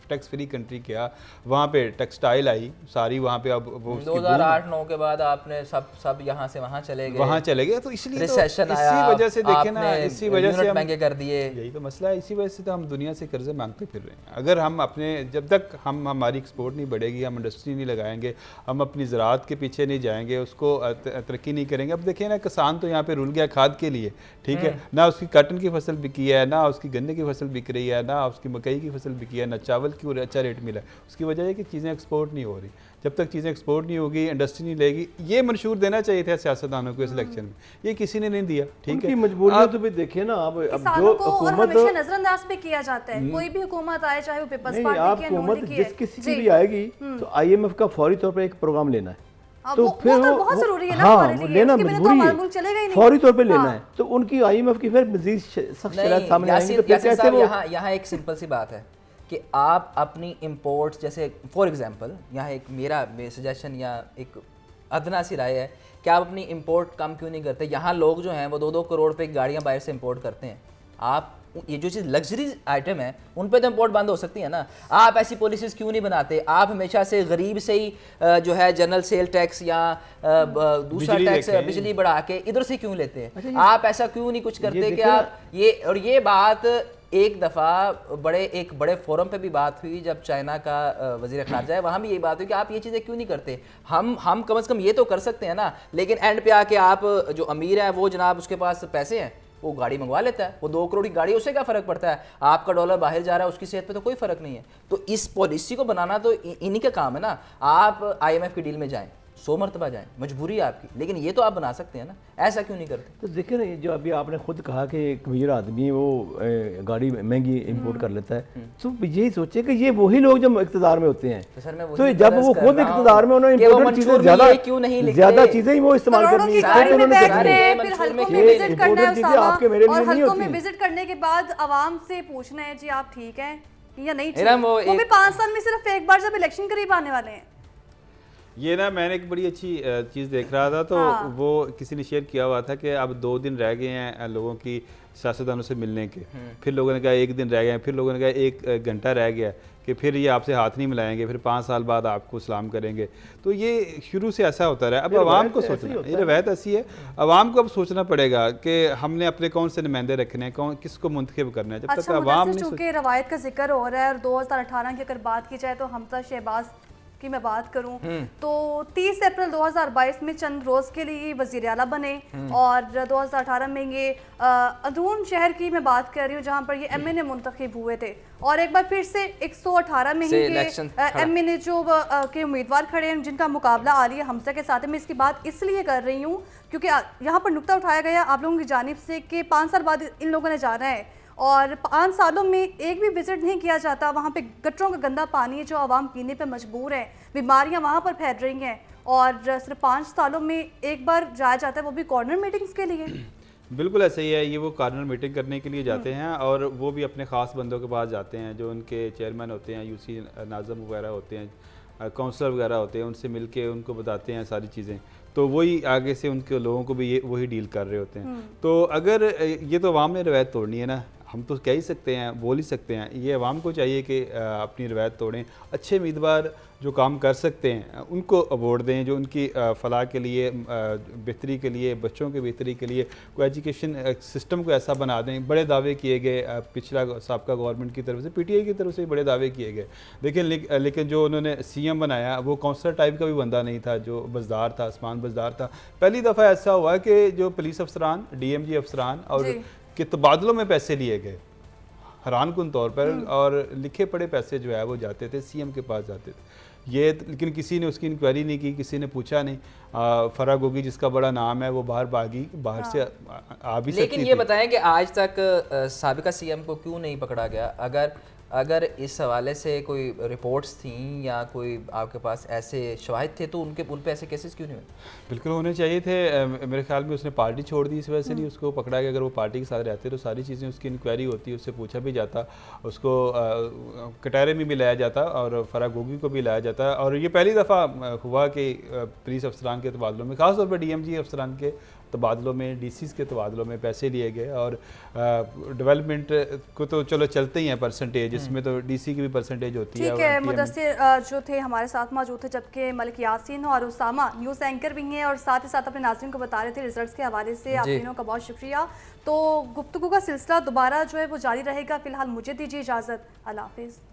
Speaker 4: टैक्स फ्री कंट्री किया, वहाँ पे टेक्सटाइल आई सारी, वहाँ पे अब वो
Speaker 3: 2008-9 के बाद आपने सब यहाँ से वहाँ चले गए,
Speaker 4: तो इसलिए
Speaker 3: रिसेशन
Speaker 4: आया, इसी वजह से देखें ना, इसी वजह से
Speaker 3: महंगे कर दिए।
Speaker 4: यही तो मसला है, इसी वजह से तो हम दुनिया से कर्जे मांगते फिर रहे हैं। अगर हम अपने, जब तक हमारी एक्सपोर्ट नहीं बढ़ेगी, हम इंडस्ट्री नहीं लगाएंगे, हम अपनी ज़राअत के पीछे नहीं जाएंगे, उसको तरक्की नहीं करेंगे। अब देखिए ना, किसान तो यहाँ पे रुल गया खाद के लिए, ठीक है ना, उसकी कॉटन की फसल बिकी है, ना उसकी गन्ने की फसल बिक रही है, ना उसकी मकई की फसल बिकी है, ना चावल की अच्छा रेट मिला है। उसकी वजह है कि चीज़ें एक्सपोर्ट नहीं हो रही। जब तक चीज़ें एक्सपोर्ट नहीं होगी, इंडस्ट्री नहीं लेगी। ये मंशूर देना चाहिए था सियासतदानों को इस इलेक्शन में, ये किसी ने नहीं दिया। ठीक है,
Speaker 2: मजबूरियां तो भी देखिए ना, अब जो हुकूमत
Speaker 1: नजरअंदाज भी किया जाता है, कोई भी हुकूमत आए, चाहे वो पीपल्स पार्टी की है,
Speaker 2: हुकूमत जिस किसी की भी आएगी तो IMF का फौरी तौर पर एक प्रोग्राम लेना है, तो फिर
Speaker 1: वो बहुत जरूरी है ना,
Speaker 2: हाँ वो लेना मजबूरी है, फौरी तौर पे लेना है। तो उनकी IMF की फिर मजीद सख्त शराइत सामने आएंगी तो फिर कैसे वो?
Speaker 3: यहाँ एक सिंपल सी बात है कि आप अपनी इंपोर्ट्स, जैसे फॉर एग्जांपल यहाँ एक मेरा सजेशन या एक अदना सी राय है कि आप अपनी इंपोर्ट कम क्यों नहीं करते? यहाँ लोग जो हैं वो 2-2 करोड़ पे गाड़ियाँ बाहर से इंपोर्ट करते हैं। आप ये जो चीज़ लग्जरी आइटम है उन पे तो इंपोर्ट बंद हो सकती है ना। आप ऐसी पॉलिसीज़ क्यों नहीं बनाते? आप हमेशा से गरीब से ही जो है जनरल सेल टैक्स या दूसरा टैक्स बिजली बढ़ा के इधर से क्यों लेते हैं? आप ऐसा क्यों नहीं कुछ करते कि आप ये बात एक दफ़ा एक बड़े फोरम पे भी बात हुई जब चाइना का वज़ीर ख़ारजा है, वहाँ भी यही बात हुई कि आप ये चीज़ें क्यों नहीं करते? हम कम से कम ये तो कर सकते हैं ना। लेकिन एंड पे आके आप जो अमीर है वो जनाब उसके पास पैसे हैं, वो गाड़ी मंगवा लेता है, वो 2 करोड़ की गाड़ी, उससे क्या फ़र्क पड़ता है? आपका डॉलर बाहर जा रहा है, उसकी सेहत पे तो कोई फ़र्क नहीं है। तो इस पॉलिसी को बनाना तो इन्हीं का काम है ना। आप IMF की डील में जाएं, 100 मरतबा जाएं, मजबूरी है आपकी, लेकिन ये तो आप बना सकते हैं ना, ऐसा क्यों नहीं करते?
Speaker 2: तो देखिए ना, ये जो अभी आपने खुद कहा कि एक अमीर आदमी है वो गाड़ी महंगी इंपोर्ट कर लेता है, तो यही सोचे कि ये वही लोग जो इक़्तिदार में होते हैं,
Speaker 3: तो सर मैं
Speaker 2: तो
Speaker 3: वही
Speaker 2: जब वो खुद इक़्तिदार में उन्होंने इंपोर्टेड चीज़ें ज़्यादा चीज़ें ही वो इस्तेमाल
Speaker 1: करोड़ों
Speaker 2: करनी
Speaker 1: की
Speaker 2: है,
Speaker 1: गाड़ी में
Speaker 2: उन्होंने
Speaker 1: बैठने, फिर हलकों में विजिट करना है
Speaker 2: चीज़ें
Speaker 1: उसामा,
Speaker 2: आपके मेरे लिए
Speaker 1: और
Speaker 2: नहीं
Speaker 1: हलकों में
Speaker 2: होती।
Speaker 1: विजिट करने के बाद आवाम से पूछना है जी आप ठीक हैं या नहीं ठीक,
Speaker 3: इरम, वो
Speaker 1: वो भी
Speaker 3: एक-
Speaker 1: 5 साल में सिर्फ एक बार जब इलेक्शन करीब आने वाले हैं।
Speaker 4: ये ना मैंने एक बड़ी अच्छी चीज़ देख रहा था, तो
Speaker 1: हाँ।
Speaker 4: वो किसी ने शेयर किया हुआ था कि अब 2 दिन रह गए हैं लोगों की सियासतदानों से मिलने के, फिर लोगों ने कहा 1 दिन रह गए हैं, फिर लोगों ने कहा 1 घंटा रह गया कि फिर ये आपसे हाथ नहीं मिलाएंगे, फिर 5 साल बाद आपको सलाम करेंगे। तो ये शुरू से ऐसा होता रहा। अब आवाम को सोचना, ये रवायत ऐसी है, आवाम को अब सोचना पड़ेगा कि हमने अपने कौन से नुमाइंदे रखने हैं, कौन किसको मुंतखब करना है। जब
Speaker 1: अच्छा,
Speaker 4: तक आवाम
Speaker 1: मुदस्सिर,
Speaker 4: नहीं
Speaker 1: चूंकि रवायत का जिक्र हो रहा है और 2018 की अगर बात की जाए तो हमजा शहबाज की मैं बात करूं तो 30 अप्रैल 2022 में चंद रोज़ के लिए वज़ीर आला बने, और 2018 में ये अंदरून शहर की मैं बात कर रही हूँ जहाँ पर ये MNA मुंतखब हुए थे, और एक बार फिर से 118 में ही
Speaker 3: से
Speaker 1: ये
Speaker 3: इलेक्शन खड़ा।
Speaker 1: MNA जो के उम्मीदवार खड़े हैं जिनका मुकाबला आ रही है हमजा के साथ है। मैं इसकी बात इसलिए कर रही हूँ क्योंकि यहाँ पर नुक्ता उठाया गया आप लोगों की जानिब से कि 5 साल बाद इन लोगों ने जाना है, और 5 सालों में एक भी विजिट नहीं किया जाता। वहाँ पे गटरों का गंदा पानी है जो आवाम पीने पे मजबूर है, बीमारियाँ वहाँ पर फैल रही हैं, और सिर्फ 5 सालों में एक बार जाया जाता है, वो भी कॉर्नर मीटिंग्स के लिए।
Speaker 4: बिल्कुल ऐसे ही है, ये वो कॉर्नर मीटिंग करने के लिए जाते हैं, और वो भी अपने ख़ास बंदों के पास जाते हैं जो उनके चेयरमैन होते हैं, UC नाज़म वगैरह होते हैं, काउंसलर वगैरह होते हैं, उनसे मिल के उनको बताते हैं सारी चीज़ें, तो वही आगे से उनके लोगों को भी ये वही डील कर रहे होते हैं। तो अगर ये तो अवाम ने रवायत तोड़नी है ना, हम तो कह ही सकते हैं, बोल ही सकते हैं, ये अवाम को चाहिए कि अपनी रवायत तोड़ें, अच्छे उम्मीदवार जो काम कर सकते हैं उनको अवार्ड दें, जो उनकी फलाह के लिए, बेहतरी के लिए, बच्चों की बेहतरी के लिए कोई एजुकेशन सिस्टम को ऐसा बना दें। बड़े दावे किए गए पिछला साबका गवर्नमेंट की तरफ से, PTI की तरफ से बड़े दावे किए गए, लेकिन जो उन्होंने CM बनाया वो काउंसलर टाइप का भी बंदा नहीं था, जो बजदार था, आसमान बजदार था। पहली दफ़ा ऐसा हुआ कि जो पुलिस अफसरान, DMG अफसरान और के तबादलों में पैसे लिए गए हैरान कुन तौर पर, और लिखे पढ़े पैसे जो है वो जाते थे CM के पास जाते थे। ये लेकिन किसी ने उसकी इंक्वायरी नहीं की, किसी ने पूछा नहीं। फराह गोगी जिसका बड़ा नाम है वो बाहर भागी, बाहर से आ भी सकती
Speaker 3: लेकिन ये बताएं कि आज तक साबिका CM को क्यों नहीं पकड़ा गया? अगर इस हवाले से कोई रिपोर्ट्स थी या कोई आपके पास ऐसे शवाहिद थे तो उन पे ऐसे केसेस क्यों नहीं हुए?
Speaker 4: बिल्कुल होने चाहिए थे। मेरे ख्याल में उसने पार्टी छोड़ दी, इस वजह से नहीं उसको पकड़ा गया। अगर वो पार्टी के साथ रहते तो सारी चीज़ें, उसकी इंक्वायरी होती, उससे पूछा भी जाता, उसको कटारे में भी लाया जाता और फराह गोगी को भी लाया जाता। और ये पहली दफ़ा हुआ कि पुलिस अफसरान के तबादलों में, ख़ासतौर पर DMG अफसरान के तबादलों में, DCs के तबादलों में पैसे लिए गए। और डेवलपमेंट को तो चलो चलते ही हैं परसेंटेज, इसमें तो DC की भी परसेंटेज होती है।
Speaker 1: ठीक है, मुदस्सिर जो थे हमारे साथ मौजूद थे, जबकि मलिक यासीन और उसामा न्यूज़ एंकर भी हैं और साथ ही साथ अपने नाज़रीन को बता रहे थे रिजल्ट्स के हवाले से। आप तीनों का बहुत शुक्रिया। तो गुफ्तगू का सिलसिला दोबारा जो है वो जारी रहेगा। फिलहाल मुझे दीजिए इजाज़त, अल्लाह हाफिज़।